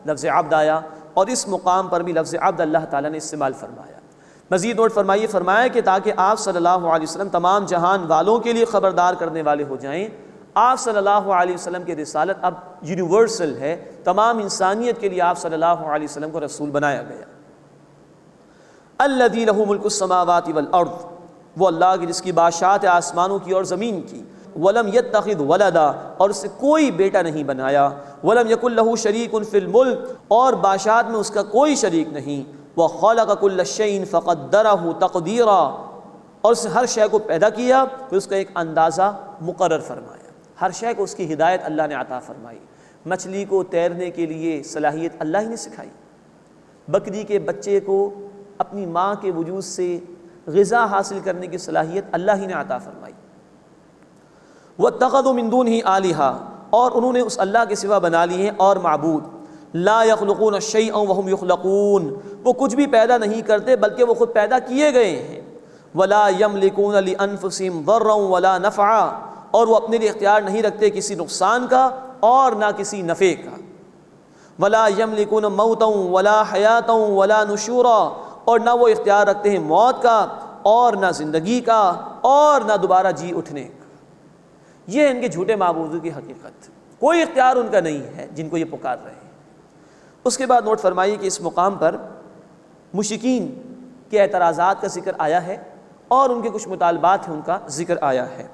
لفظ عبد آیا، اور اس مقام پر بھی لفظ عبد اللہ تعالیٰ نے استعمال فرمایا۔ مزید نوٹ فرمائیے، فرمایا کہ تاکہ آپ صلی اللہ علیہ وسلم تمام جہان والوں کے لیے خبردار کرنے والے ہو جائیں، آپ صلی اللہ علیہ وسلم کی رسالت اب یونیورسل ہے، تمام انسانیت کے لیے آپ صلی اللہ علیہ وسلم کو رسول بنایا گیا۔ الذی لہ ملک السماوات والارض، وہ اللہ کی جس کی بادشاہت ہے آسمانوں کی اور زمین کی، ولم یتخذ ولدا، اور اس سے کوئی بیٹا نہیں بنایا، ولم یکن لہ شریک فی الملک، اور بادشاہت میں اس کا کوئی شریک نہیں، وخلق کل شیء فقدرہ تقدیرا، اور اس نے ہر شے کو پیدا کیا پھر اس کا ایک اندازہ مقرر فرمایا۔ ہر شے کو اس کی ہدایت اللہ نے عطا فرمائی۔ مچھلی کو تیرنے کے لیے صلاحیت اللہ ہی نے سکھائی، بکری کے بچے کو اپنی ماں کے وجود سے غذا حاصل کرنے کی صلاحیت اللہ ہی نے عطا فرمائی۔ وَاتَّخَذُوا مِن دُونِهِ آلِهَةً، اور انہوں نے اس اللہ کے سوا بنا لیے ہیں اور معبود، لا يخلقون شيئا وهم يخلقون، وہ کچھ بھی پیدا نہیں کرتے بلکہ وہ خود پیدا کیے گئے ہیں، ولا يملكون لانفسهم ضرا ولا نفعا، اور وہ اپنے لیے اختیار نہیں رکھتے کسی نقصان کا اور نہ کسی نفع کا، ولا يملكون موتا ولا حیاتا ولا نشورا، اور نہ وہ اختیار رکھتے ہیں موت کا اور نہ زندگی کا اور نہ دوبارہ جی اٹھنے کا۔ یہ ان کے جھوٹے معبودوں کی حقیقت، کوئی اختیار ان کا نہیں ہے جن کو یہ پکار رہے ہیں۔ اس کے بعد نوٹ فرمائیے کہ اس مقام پر مشرکین کے اعتراضات کا ذکر آیا ہے اور ان کے کچھ مطالبات ہیں ان کا ذکر آیا ہے۔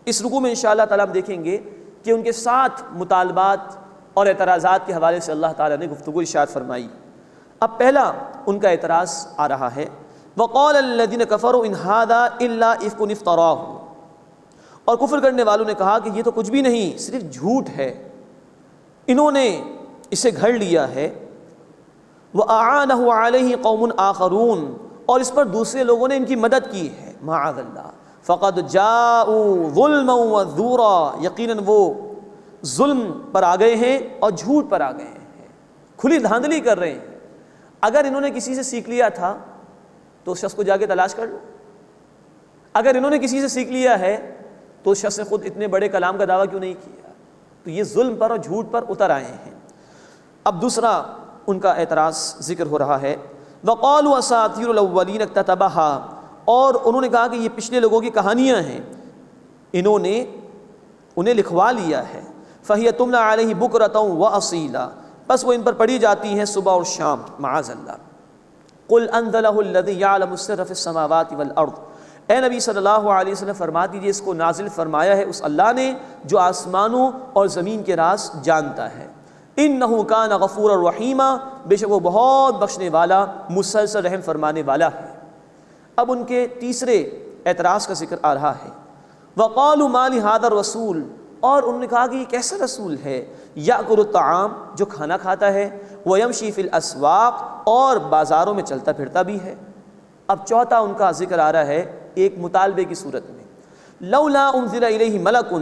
اس رکوع میں انشاءاللہ تعالیٰ ہم دیکھیں گے کہ ان کے 7 مطالبات اور اعتراضات کے حوالے سے اللہ تعالیٰ نے گفتگو ارشاد فرمائی۔ اب پہلا ان کا اعتراض آ رہا ہے، وَقَالَ الَّذِينَ كَفَرُوا إِنْ هَذَا إِلَّا إِفْكٌ افْتَرَاهُ، اور کفر کرنے والوں نے کہا کہ یہ تو کچھ بھی نہیں، صرف جھوٹ ہے، انہوں نے اسے گھڑ لیا ہے۔ وَأَعَانَهُ عَلَيْهِ قَوْمٌ آخَرُونَ، اور اس پر دوسرے لوگوں نے ان کی مدد کی ہے، مَعَاذَ اللَّهِ، فَقَدْ جَاءُوا ظُلْمًا وَزُورًا، یقیناً وہ ظلم پر آ گئے ہیں اور جھوٹ پر آ گئے ہیں، کھلی دھاندلی کر رہے ہیں۔ اگر انہوں نے کسی سے سیکھ لیا تھا تو اس شخص کو جا کے تلاش کر لو، اگر انہوں نے کسی سے سیکھ لیا ہے تو اس شخص نے خود اتنے بڑے کلام کا دعویٰ کیوں نہیں کیا؟ تو یہ ظلم پر اور جھوٹ پر اتر آئے ہیں۔ اب دوسرا ان کا اعتراض ذکر ہو رہا ہے، وَقَالُوا أَسَاطِيرُ الْأَوَّلِينَ اكْتَتَبَهَا، اور انہوں نے کہا کہ یہ پچھلے لوگوں کی کہانیاں ہیں، انہوں نے انہیں لکھوا لیا ہے، فَهِيَ تُمْلَى عَلَيْهِ بُكْرَةً وَأَصِيلًا، بس وہ ان پر پڑھی جاتی ہیں صبح اور شام، معاذ اللہ۔ قُلْ أَنزَلَهُ الَّذِي يَعْلَمُ السِّرَّ فِي السَّمَاوَاتِ وَالْأَرْضِ، اے نبی صلی اللہ علیہ وسلم فرما دیجئے اس کو نازل فرمایا ہے اس اللہ نے جو آسمانوں اور زمین کے راز جانتا ہے۔ إِنَّهُ كَانَ غَفُورًا رَحِيمًا، بے شک وہ بہت بخشنے والا مسلسل رحم فرمانے والا ہے۔ اب ان کے تیسرے اعتراض کا ذکر آ رہا ہے، وَقَالُوا مَا لِهَذَا الرَّسُولِ، اور انہوں نے کہا کہ یہ کیسا رسول ہے، یأکل الطعام، جو کھانا کھاتا ہے، ویمشی فی الاسواق، اور بازاروں میں چلتا پھرتا بھی ہے۔ اب چوتھا ان کا ذکر آ رہا ہے ایک مطالبے کی صورت میں، لولا انزل الیہ ملک،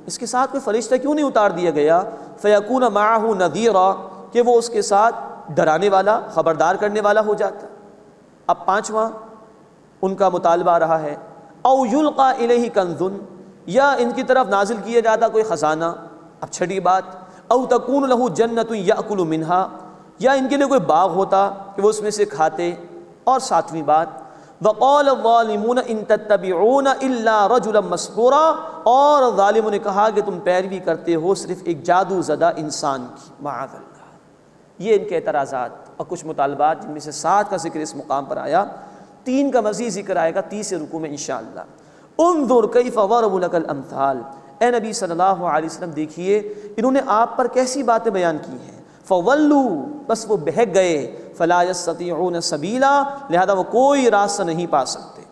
اس کے ساتھ کوئی فرشتہ کیوں نہیں اتار دیا گیا، فیکون معہ نذیرا، کہ وہ اس کے ساتھ ڈرانے والا خبردار کرنے والا ہو جاتا۔ اب پانچواں ان کا مطالبہ آ رہا ہے، او یلقى الیہ کنز، یا ان کی طرف نازل کیا جاتا کوئی خزانہ۔ اب چھٹی بات، او تکون لہ جنت یأکل منہا، یا ان کے لیے کوئی باغ ہوتا کہ وہ اس میں سے کھاتے۔ اور ساتویں بات، وقال الظالمون ان تتبعون الا رجلا مسحورا، اور ظالموں نے کہا کہ تم پیروی کرتے ہو صرف ایک جادو زدہ انسان کی، معاذ اللہ۔ یہ ان کے اعتراضات اور کچھ مطالبات جن میں سے 7 کا ذکر اس مقام پر آیا، 3 کا مزید ذکر آئے گا تیسرے رکوع میں انشاءاللہ۔ انظر کیف ضربوا لک الامثال، اے نبی صلی اللہ علیہ وسلم دیکھیے انہوں نے آپ پر کیسی باتیں بیان کی ہیں، فولوا، بس وہ بہک گئے، فلا یستطیعون سبیلا، لہذا وہ کوئی راستہ نہیں پا سکتے۔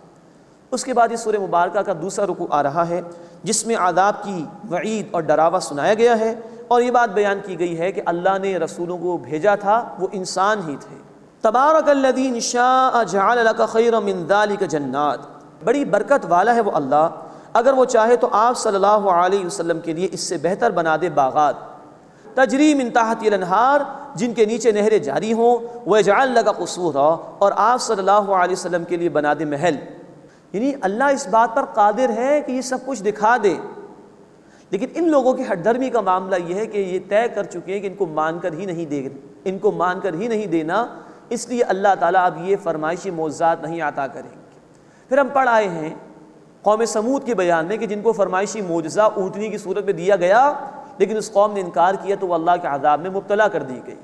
اس کے بعد یہ سورہ مبارکہ کا دوسرا رکوع آ رہا ہے جس میں عذاب کی وعید اور ڈراوا سنایا گیا ہے، اور یہ بات بیان کی گئی ہے کہ اللہ نے رسولوں کو بھیجا تھا وہ انسان ہی تھے۔ تبارک الذی ان شاء جعل لک خیرا من ذلک جنات، بڑی برکت والا ہے وہ اللہ، اگر وہ چاہے تو آپ صلی اللہ علیہ وسلم کے لیے اس سے بہتر بنا دے باغات، تجری من تحت الانہار، جن کے نیچے نہریں جاری ہوں، ویجعل لک قصورا، اور آپ صلی اللہ علیہ وسلم کے لیے بنا دے محل، یعنی اللہ اس بات پر قادر ہے کہ یہ سب کچھ دکھا دے، لیکن ان لوگوں کی ہٹ دھرمی کا معاملہ یہ ہے کہ یہ طے کر چکے ہیں کہ ان کو مان کر ہی نہیں دینا، اس لیے اللہ تعالیٰ اب یہ فرمائشی معجزات نہیں عطا کریں گے۔ پھر ہم پڑھ آئے ہیں قوم سمود کے بیان میں کہ جن کو فرمائشی معجزہ اونٹنی کی صورت میں دیا گیا، لیکن اس قوم نے انکار کیا تو وہ اللہ کے عذاب میں مبتلا کر دی گئی۔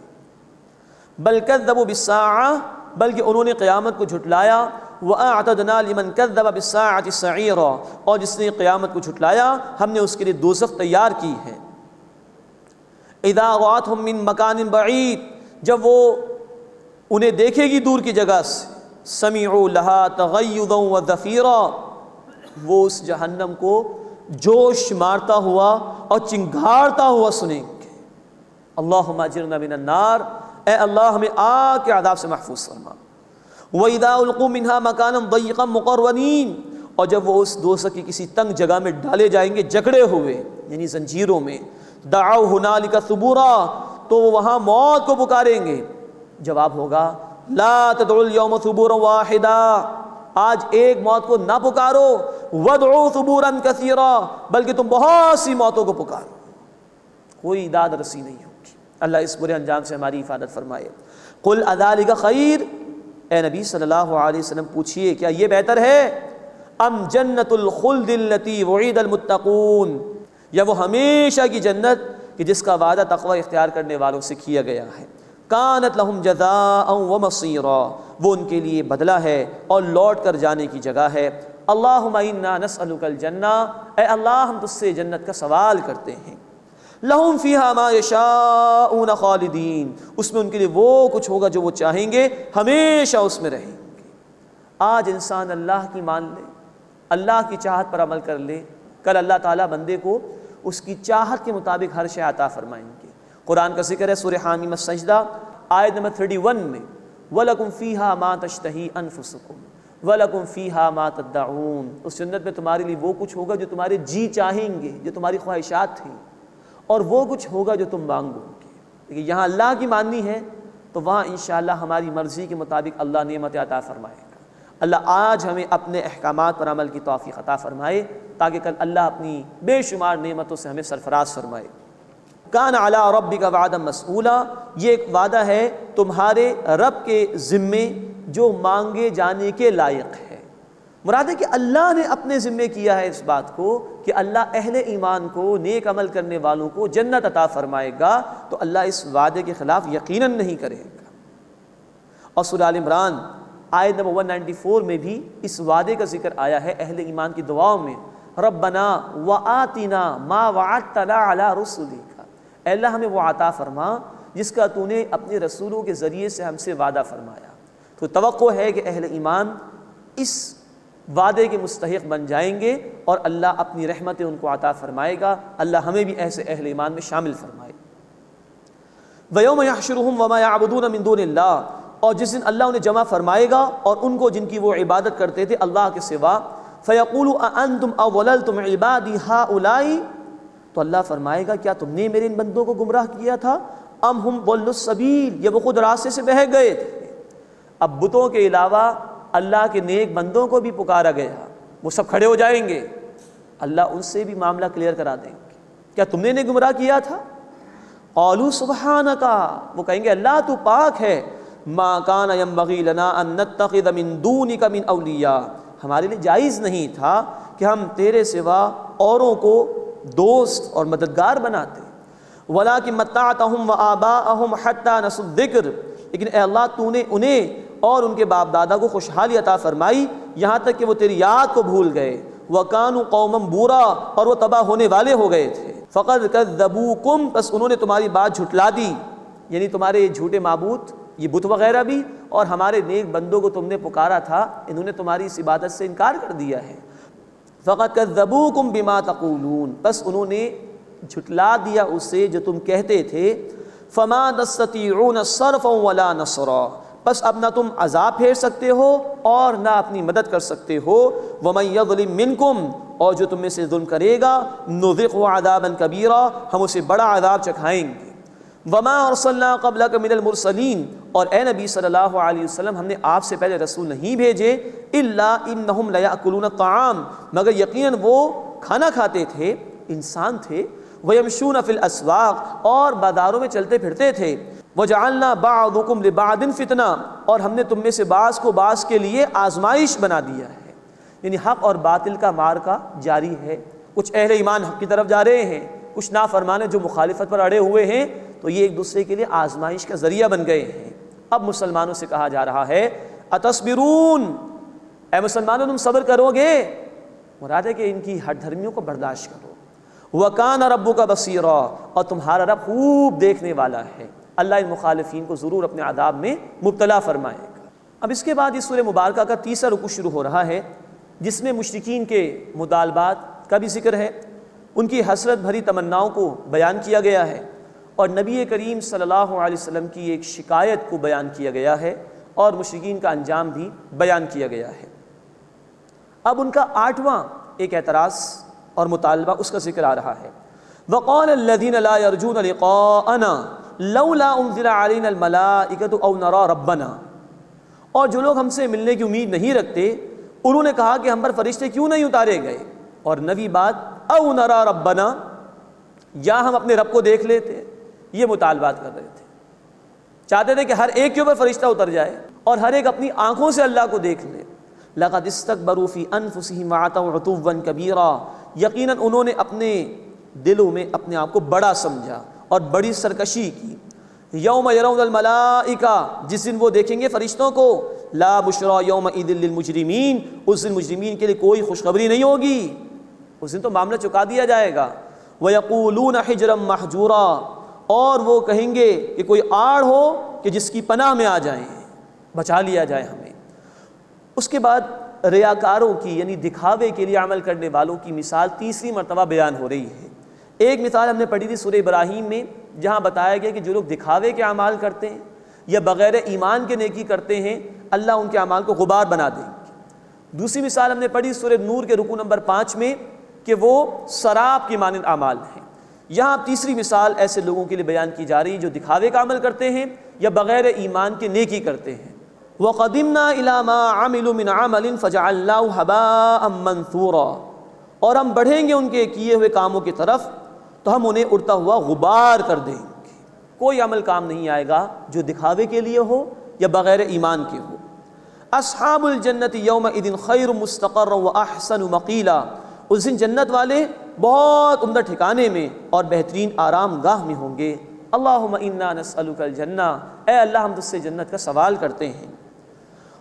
بل کذبوا بالساعۃ، بلکہ انہوں نے قیامت کو جھٹلایا۔ وَأَعْتَدْنَا لِمَنْ كَذَّبَ بِالسَّاعَةِ سَعِيرًا، اور جس نے قیامت کو جھٹلایا ہم نے اس کے لیے دوزخ تیار کی ہے۔ اِذَا رَأَتْهُم مِّن مَّكَانٍ بَعِيدٍ، جب وہ انہیں دیکھے گی دور کی جگہ سے، سَمِعُوا لَهَا تَغَيُّظًا وَزَفِيرًا، وہ اس جہنم کو جوش مارتا ہوا اور چنگھاڑتا ہوا سنیں گے۔ اللہم اجرنا من النار، اے اللہ ہمیں آگ کے عذاب سے محفوظ فرما۔ وَإِذَا أُلْقُوا مِنْهَا مَكَانًا ضَيِّقًا مُقَرَّنِينَ، اور جب وہ اس دوزخ کی کسی تنگ جگہ میں ڈالے جائیں گے جکڑے ہوئے، یعنی زنجیروں میں، دعوا هُنَالِكَ ثُبُورًا، تو وہ وہاں موت کو پکاریں گے۔ جواب ہوگا لا تدعوا اليوم ثبورا واحدا، آج ایک موت کو نہ پکارو، وادعوا ثبورا کثیرا، بلکہ تم بہت سی موتوں کو پکارو، کوئی داد رسی نہیں ہوگی۔ اللہ اس برے انجام سے ہماری حفاظت فرمائے۔ قل اذالک خیر، اے نبی صلی اللہ علیہ وسلم پوچھئے کیا یہ بہتر ہے، ام جنت الخلد التي وعد المتقون، یا وہ ہمیشہ کی جنت کہ جس کا وعدہ تقوی اختیار کرنے والوں سے کیا گیا ہے۔ کانت لہم جزاء ومصیرا، وہ ان کے لیے بدلہ ہے اور لوٹ کر جانے کی جگہ ہے۔ اللہم انا نسألک الجنہ، اے اللہ ہم تجھ سے جنت کا سوال کرتے ہیں۔ لہم فیہا ما یشاءون خالدین، اس میں ان کے لیے وہ کچھ ہوگا جو وہ چاہیں گے، ہمیشہ اس میں رہیں گے۔ آج انسان اللہ کی مان لے، اللہ کی چاہت پر عمل کر لے، کل اللہ تعالیٰ بندے کو اس کی چاہت کے مطابق ہر شے عطا فرمائیں گے۔ قرآن کا ذکر ہے سورہ حامیم السجدہ آیت نمبر 31 میں، وَلَكُمْ فِيهَا مَا تَشْتَهِي أَنفُسُكُمْ وَلَكُمْ فِيهَا مَا تَدَّعُونَ، اس جنت میں تمہارے لیے وہ کچھ ہوگا جو تمہارے جی چاہیں گے، جو تمہاری خواہشات تھیں، اور وہ کچھ ہوگا جو تم مانگو گے۔ لیکن یہاں اللہ کی ماننی ہے تو وہاں انشاءاللہ ہماری مرضی کے مطابق اللہ نعمت عطا فرمائے گا۔ اللہ آج ہمیں اپنے احکامات پر عمل کی توفیق عطا فرمائے تاکہ کل اللہ اپنی بے شمار نعمتوں سے ہمیں سرفراز فرمائے۔ کان علی ربک وعدا مسئولا، یہ ایک وعدہ ہے تمہارے رب کے ذمے جو مانگے جانے کے لائق ہے۔ مراد ہے کہ اللہ نے اپنے ذمے کیا ہے اس بات کو کہ اللہ اہل ایمان کو، نیک عمل کرنے والوں کو جنت عطا فرمائے گا، تو اللہ اس وعدے کے خلاف یقیناً نہیں کرے گا۔ اور سورہ آل عمران آیت نمبر 194 میں بھی اس وعدے کا ذکر آیا ہے اہل ایمان کی دعاؤں میں، ربنا وآتنا ما وعدتنا علی رسلک، اے اللہ ہمیں وہ عطا فرما جس کا تو نے اپنے رسولوں کے ذریعے سے ہم سے وعدہ فرمایا۔ تو توقع ہے کہ اہل ایمان اس وعدے کے مستحق بن جائیں گے اور اللہ اپنی رحمتیں ان کو عطا فرمائے گا۔ اللہ ہمیں بھی ایسے اہل ایمان میں شامل فرمائے۔ وَيَوْمَ يَحْشُرُهُمْ وَمَا يَعْبُدُونَ مِن دُونِ اللَّهِ، اور جس دن اللہ انہیں جمع فرمائے گا اور ان کو جن کی وہ عبادت کرتے تھے اللہ کے سوا، فَيَقُولُ أَأَنْتُمْ أَضْلَلْتُمْ عِبَادِي هَؤُلَاءِ، تو اللہ فرمائے گا کیا تم نے میرے ان بندوں کو گمراہ کیا تھا، ام ہم ضلوا السبیل، یا وہ خود راستے سے بہہ گئے تھے۔ اب بتوں کے علاوہ اللہ کے نیک بندوں کو بھی پکارا گیا، وہ سب کھڑے ہو جائیں گے، اللہ ان سے بھی معاملہ کلیئر کرا دیں گے، کیا تم نے انہیں گمراہ کیا تھا؟ قالوا سبحانک، وہ کہیں گے اللہ تو پاک ہے، ما کان ینبغی لنا ان نتخذ من دونک من اولیاء، ہمارے لیے جائز نہیں تھا کہ ہم تیرے سوا اوروں کو دوست اور مددگار بناتے، وَلَٰكِن مَتَّعْتَهُمْ وَآبَاءَهُمْ حَتَّىٰ نَسُوا الذِّكْرَ، لیکن اے اللہ تو نے انہیں اور ان کے باپ دادا کو خوشحالی عطا فرمائی یہاں تک کہ وہ تیری یاد کو بھول گئے، وَكَانُوا قَوْمًا بُورًا، اور وہ تباہ ہونے والے ہو گئے تھے، فَقَدْ كَذَّبُوكُمْ، بس انہوں نے تمہاری بات جھٹلا دی، یعنی تمہارے جھوٹے معبود یہ بت وغیرہ بھی، اور ہمارے نیک بندوں کو تم نے پکارا تھا انہوں نے تمہاری اس عبادت سے انکار کر دیا ہے۔ فَقَدْ كَذَّبُوكُمْ بِمَا تَقُولُونَ، بس انہوں نے جھٹلا دیا اسے جو تم کہتے تھے، فَمَا تَسْتَطِيعُونَ صَرْفًا وَلَا نَصْرًا، بس اب نہ تم عذاب پھیر سکتے ہو اور نہ اپنی مدد کر سکتے ہو، وَمَن يَظْلِم مِّنكُمْ، اور جو تم میں سے ظلم کرے گا، نُذِقْهُ عَذَابًا كَبِيرًا، ہم اسے بڑا عذاب چکھائیں گے۔ وما ارسلنا قبلک من المرسلین، اور اے نبی صلی اللہ علیہ وسلم ہم نے آپ سے پہلے رسول نہیں بھیجے، الا انہم لیأکلون الطعام، مگر یقیناً وہ کھانا کھاتے تھے، انسان تھے، ویمشون فی الاسواق، اور بازاروں میں چلتے پھرتے تھے، وجعلنا بعضکم لبعض فتنہ، اور ہم نے تم میں سے بعض کو بعض کے لیے آزمائش بنا دیا ہے۔ یعنی حق اور باطل کا معرکہ جاری ہے، کچھ اہل ایمان حق کی طرف جا رہے ہیں، کچھ نافرمان جو مخالفت پر اڑے ہوئے ہیں، تو یہ ایک دوسرے کے لیے آزمائش کا ذریعہ بن گئے ہیں۔ اب مسلمانوں سے کہا جا رہا ہے اتصبرون، اے مسلمانوں تم صبر کرو گے، مراد ہے کہ ان کی ہٹ دھرمیوں کو برداشت کرو۔ وَكَانَ رَبُّكَ بَصِيرًا، اور تمہارا رب خوب دیکھنے والا ہے، اللہ ان مخالفین کو ضرور اپنے عذاب میں مبتلا فرمائے گا۔ اب اس کے بعد اس سورہ مبارکہ کا تیسرا رکوع شروع ہو رہا ہے، جس میں مشرکین کے مطالبات کا بھی ذکر ہے، ان کی حسرت بھری تمناؤں کو بیان کیا گیا ہے، اور نبی کریم صلی اللہ علیہ وسلم کی ایک شکایت کو بیان کیا گیا ہے، اور مشرکین کا انجام بھی بیان کیا گیا ہے۔ اب ان کا 8واں ایک اعتراض اور مطالبہ، اس کا ذکر آ رہا ہے۔ وَقَالَ الَّذِينَ لَا يَرْجُونَ لِقَاءَنَا لَوْلَا أُنزِلَ عَلَيْنَا الْمَلَائِكَةُ أَوْ نَرَى رَبَّنَا، اور جو لوگ ہم سے ملنے کی امید نہیں رکھتے، انہوں نے کہا کہ ہم پر فرشتے کیوں نہیں اتارے گئے، اور نویں بات أَوْ نَرَى رَبَّنَا، یا ہم اپنے رب کو دیکھ لیتے، یہ مطالبات کر رہے تھے، چاہتے تھے کہ ہر ایک کے اوپر فرشتہ اتر جائے اور ہر ایک اپنی آنکھوں سے اللہ کو دیکھ لے۔ لَقَدِ اسْتَكْبَرُوا فِي أَنفُسِهِمْ وَعَتَوْا عُتُوًّا كَبِيرًا، یقیناً انہوں نے اپنے دلوں میں اپنے آپ کو بڑا سمجھا اور بڑی سرکشی کی۔ یوم یرون الملائکہ، جس دن وہ دیکھیں گے فرشتوں کو، لا بشرا یومئذ للمجرمین، اس دن مجرمین کے لیے کوئی خوشخبری نہیں ہوگی، اس دن تو معاملہ چکا دیا جائے گا۔ وَيَقُولُونَ حِجْرًا مَحْجُورًا، اور وہ کہیں گے کہ کوئی آڑ ہو کہ جس کی پناہ میں آ جائیں، بچا لیا جائے ہمیں۔ اس کے بعد ریاکاروں کی، یعنی دکھاوے کے لیے عمل کرنے والوں کی مثال تیسری مرتبہ بیان ہو رہی ہے۔ ایک مثال ہم نے پڑھی تھی سورہ ابراہیم میں، جہاں بتایا گیا کہ جو لوگ دکھاوے کے اعمال کرتے ہیں یا بغیر ایمان کے نیکی کرتے ہیں، اللہ ان کے اعمال کو غبار بنا دیں گے۔ دوسری مثال ہم نے پڑھی سورہ نور کے رکوع نمبر 5 میں، کہ وہ سراب کی مانند اعمال ہیں۔ یہاں تیسری مثال ایسے لوگوں کے لیے بیان کی جا رہی ہے جو دکھاوے کا عمل کرتے ہیں یا بغیر ایمان کے نیکی کرتے ہیں۔ وَقَدِمْنَا إِلَىٰ مَا عَمِلُوا مِنْ عَمَلٍ فَجَعَلْنَاهُ هَبَاءً مَنْثُورًا، اور ہم بڑھیں گے ان کے کیے ہوئے کاموں کی طرف تو ہم انہیں اڑتا ہوا غبار کر دیں گے۔ کوئی عمل کام نہیں آئے گا جو دکھاوے کے لیے ہو یا بغیر ایمان کے ہو۔ اصحاب الجنت یومئذ خیر مستقرا واحسن مقیلا، اس دن جنت والے بہت عمدہ ٹھکانے میں اور بہترین آرام گاہ میں ہوں گے۔ اللہم انا نسألک الجنہ، اے اللہ ہم تجھ سے جنت کا سوال کرتے ہیں۔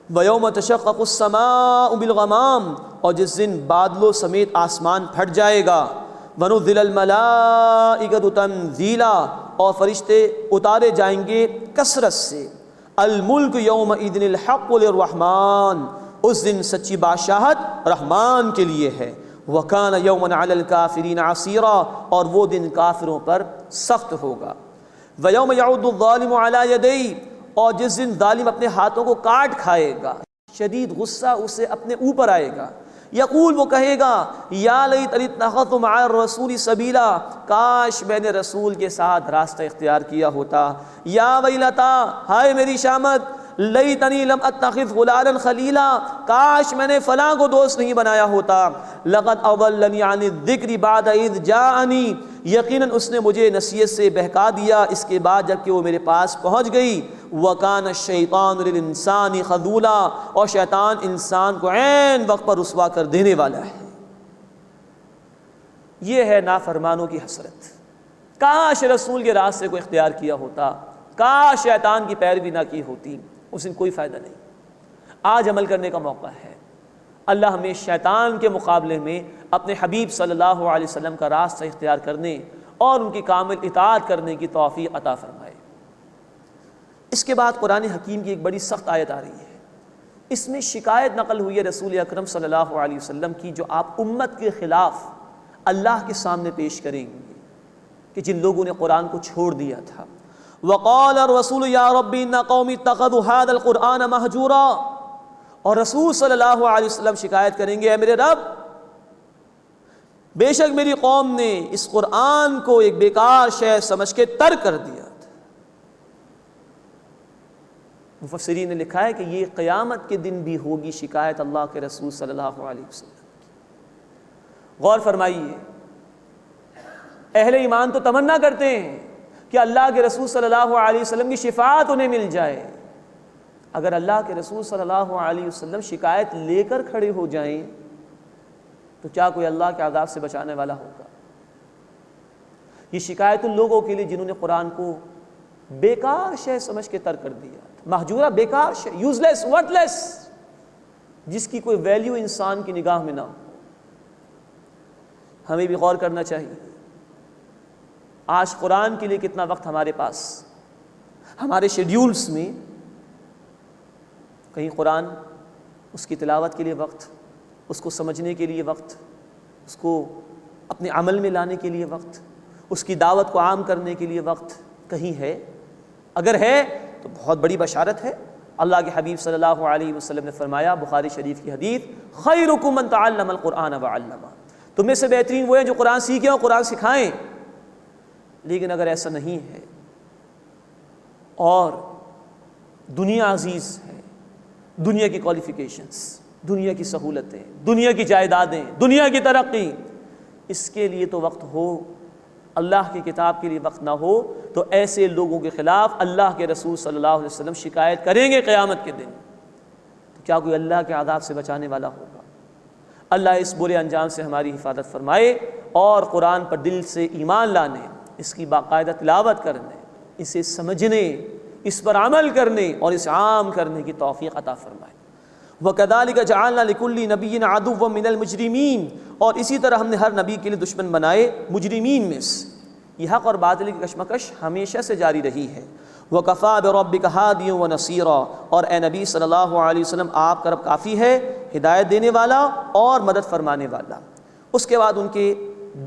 وَيَوْمَ تَشَقَّقُ السَّمَاءُ بِالْغَمَامِ، اور جس دن بادلوں سمیت آسمان پھٹ جائے گا۔ وَنُزِّلَ الْمَلَائِكَةُ تَنزِيلًا، اور فرشتے اتارے جائیں گے کثرت سے۔ الملک یومئذ الحق للرحمن، اس دن سچی بادشاہت رحمان کے لیے ہے۔ وَكَانَ يَوْمًا عَلَى الْكَافِرِينَ عَسِيرًا، اور وہ دن کافروں پر سخت ہوگا۔ وَيَوْمَ يَعُضُّ الظَّالِمُ عَلَى يَدَيْهِ، اور جس دن ظالم اپنے ہاتھوں کو کاٹ کھائے گا، شدید غصہ اسے اپنے اوپر آئے گا۔ یقول، وہ کہے گا، یا لیتنی اتخذت مع الرسول سبیلا، کاش میں نے رسول کے ساتھ راستہ اختیار کیا ہوتا۔ یا ویلتا، ہائے میری شامت، لیتنی لم اتخذ فلانا خلیلا، کاش میں نے فلاں کو دوست نہیں بنایا ہوتا۔ لقد اضلنی عن الذکر بعد اذ جاءنی، یقیناً اس نے مجھے نصیحت سے بہکا دیا اس کے بعد جب کہ وہ میرے پاس پہنچ گئی۔ وَكَانَ الشَّيْطَانُ لِلْإِنسَانِ خَذُولًا، اور شیطان انسان کو عین وقت پر رسوا کر دینے والا ہے۔ یہ ہے نافرمانوں کی حسرت۔ کاش رسول کے راستے کو اختیار کیا ہوتا، کاش شیطان کی پیروی نہ کی ہوتی، اس دن کوئی فائدہ نہیں۔ آج عمل کرنے کا موقع ہے۔ اللہ ہمیں شیطان کے مقابلے میں اپنے حبیب صلی اللہ علیہ وسلم کا راستہ اختیار کرنے اور ان کی کامل اطاعت کرنے کی توفیق عطا فرمائے۔ اس کے بعد قرآن حکیم کی ایک بڑی سخت آیت آ رہی ہے۔ اس میں شکایت نقل ہوئی ہے رسول اکرم صلی اللہ علیہ وسلم کی، جو آپ امت کے خلاف اللہ کے سامنے پیش کریں گے، کہ جن لوگوں نے قرآن کو چھوڑ دیا تھا۔ وقال الرسول یا رب ان قوم اتخذوا هذا القرآن مہجورا، اور رسول صلی اللہ علیہ وسلم شکایت کریں گے، اے میرے رب، بے شک میری قوم نے اس قرآن کو ایک بیکار شے سمجھ کے ترک کر دیا تھا۔ مفسرین نے لکھا ہے کہ یہ قیامت کے دن بھی ہوگی شکایت اللہ کے رسول صلی اللہ علیہ وسلم کی۔ غور فرمائیے، اہل ایمان تو تمنا کرتے ہیں کہ اللہ کے رسول صلی اللہ علیہ وسلم کی شفاعت انہیں مل جائے۔ اگر اللہ کے رسول صلی اللہ علیہ وسلم شکایت لے کر کھڑے ہو جائیں تو کیا کوئی اللہ کے عذاب سے بچانے والا ہوگا؟ یہ شکایت ان لوگوں کے لیے جنہوں نے قرآن کو بیکار شے سمجھ کے ترک کر دیا، مہجورہ، بیکار شے، یوز لیس، ورتھ لیس، جس کی کوئی ویلیو انسان کی نگاہ میں نہ ہو۔ ہمیں بھی غور کرنا چاہیے، آج قرآن کے لیے کتنا وقت ہمارے پاس، ہمارے شیڈیولز میں کہیں قرآن، اس کی تلاوت کے لیے وقت، اس کو سمجھنے کے لیے وقت، اس کو اپنے عمل میں لانے کے لیے وقت، اس کی دعوت کو عام کرنے کے لیے وقت کہیں ہے؟ اگر ہے تو بہت بڑی بشارت ہے۔ اللہ کے حبیب صلی اللہ علیہ وسلم نے فرمایا، بخاری شریف کی حدیث، خیرکم من تعلم القرآن وعلمہ، تم میں سے بہترین وہ ہیں جو قرآن سیکھیں اور قرآن سکھائیں۔ لیکن اگر ایسا نہیں ہے اور دنیا عزیز ہے، دنیا کی کوالیفیکیشنز، دنیا کی سہولتیں، دنیا کی جائیدادیں، دنیا کی ترقی، اس کے لیے تو وقت ہو، اللہ کی کتاب کے لیے وقت نہ ہو، تو ایسے لوگوں کے خلاف اللہ کے رسول صلی اللہ علیہ وسلم شکایت کریں گے قیامت کے دن۔ تو کیا کوئی اللہ کے عذاب سے بچانے والا ہوگا؟ اللہ اس برے انجام سے ہماری حفاظت فرمائے اور قرآن پر دل سے ایمان لانے، اس کی باقاعدہ تلاوت کرنے، اسے سمجھنے، اس پر عمل کرنے اور اسے عام کرنے کی توفیق عطا فرمائے۔ وَكَذَلِكَ جَعَلْنَا لِكُلِّ نَبِيٍّ عَدُوًّا مِنَ الْمُجْرِمِينَ، اور اسی طرح ہم نے ہر نبی کے لیے دشمن بنائے مجرمین میں سے۔ یہ حق اور باطل کی کشمکش ہمیشہ سے جاری رہی ہے۔ وَكَفَىٰ بِرَبِّكَ هَادِيًا وَنَصِيرًا، اور اے نبی صلی اللہ علیہ وسلم، آپ کا رب کافی ہے ہدایت دینے والا اور مدد فرمانے والا۔ اس کے بعد ان کے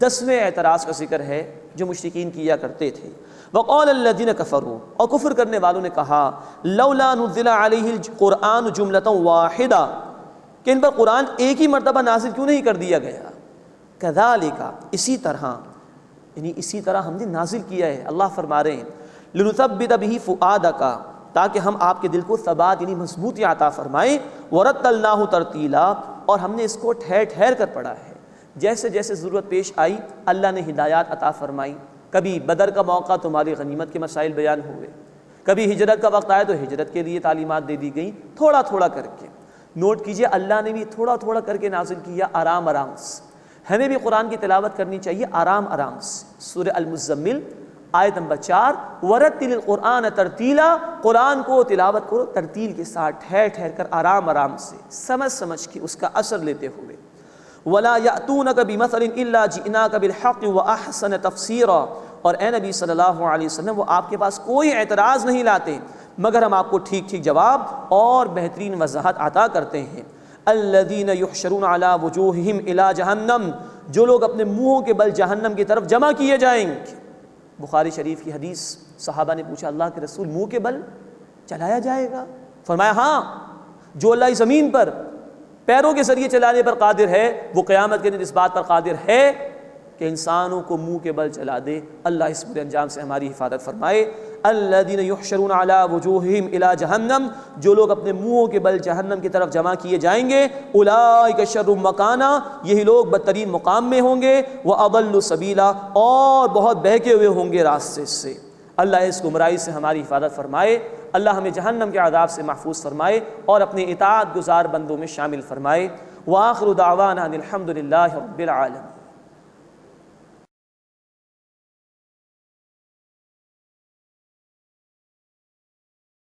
10ویں اعتراض کا ذکر ہے جو مشرکین کیا کرتے تھے۔ وقال الذین کفروا، اور کفر کرنے والوں نے کہا، لولا نزل علیہ القرآن جملۃ واحدہ، کہ ان پر قرآن ایک ہی مرتبہ نازل کیوں نہیں کر دیا گیا؟ کذالک، اسی طرح، یعنی اسی طرح ہم نے نازل کیا ہے۔ اللہ فرما رہے ہیں، لنثبت بہ فؤادک، تاکہ ہم آپ کے دل کو ثبات یعنی مضبوطی عطا فرمائیں، ورتلناہ ترتیلا، اور ہم نے اس کو ٹھہر ٹھہر کر پڑھا ہے، جیسے جیسے ضرورت پیش آئی اللہ نے ہدایات عطا فرمائی۔ کبھی بدر کا موقع تو مالی غنیمت کے مسائل بیان ہوئے، کبھی ہجرت کا وقت آئے تو ہجرت کے لیے تعلیمات دے دی گئیں، تھوڑا تھوڑا کر کے۔ نوٹ کیجئے، اللہ نے بھی تھوڑا تھوڑا کر کے نازل کیا، آرام آرام سے۔ ہمیں بھی قرآن کی تلاوت کرنی چاہیے آرام آرام سے۔ سورہ المزمل آیت نمبر 4، ورتل القرآن ترتیلا، قرآن کو تلاوت کرو ترتیل کے ساتھ، ٹھہر ٹھہر کر، آرام آرام سے، سمجھ سمجھ کے، اس کا اثر لیتے ہوئے۔ وَلَا يَأْتُونَكَ بِمَثَلٍ إِلَّا جِئْنَاكَ بِالْحَقِّ وَأَحْسَنَ تَفْسِيرًا، اور اے نبی صلی اللہ علیہ وسلم، وہ آپ کے پاس کوئی اعتراض نہیں لاتے مگر ہم آپ کو ٹھیک ٹھیک جواب اور بہترین وضاحت عطا کرتے ہیں۔ الذین یحشرون علی وجوہہم الی جہنم، جو لوگ اپنے منہوں کے بل جہنم کی طرف جمع کیے جائیں گے۔ بخاری شریف کی حدیث، صحابہ نے پوچھا، اللہ کے رسول منہ کے بل چلایا جائے گا؟ فرمایا ہاں، جو اللہ زمین پر پیروں کے ذریعے چلانے پر قادر ہے، وہ قیامت کے دن اس بات پر قادر ہے کہ انسانوں کو منہ کے بل چلا دے۔ اللہ اس برے انجام سے ہماری حفاظت فرمائے۔ الذین یحشرون علی وجوہہم الی جہنم، جو لوگ اپنے منہوں کے بل جہنم کی طرف جمع کیے جائیں گے، اولئک شر مکانا، یہی لوگ بدترین مقام میں ہوں گے، واضل سبیلا، اور بہت بہکے ہوئے ہوں گے راستے سے۔ اللہ اس گمراہی سے ہماری حفاظت فرمائے۔ اللہ ہمیں جہنم کے عذاب سے محفوظ فرمائے اور اپنے اطاعت گزار بندوں میں شامل فرمائے۔ وآخر دعوانا ان الحمد للہ رب العالمین۔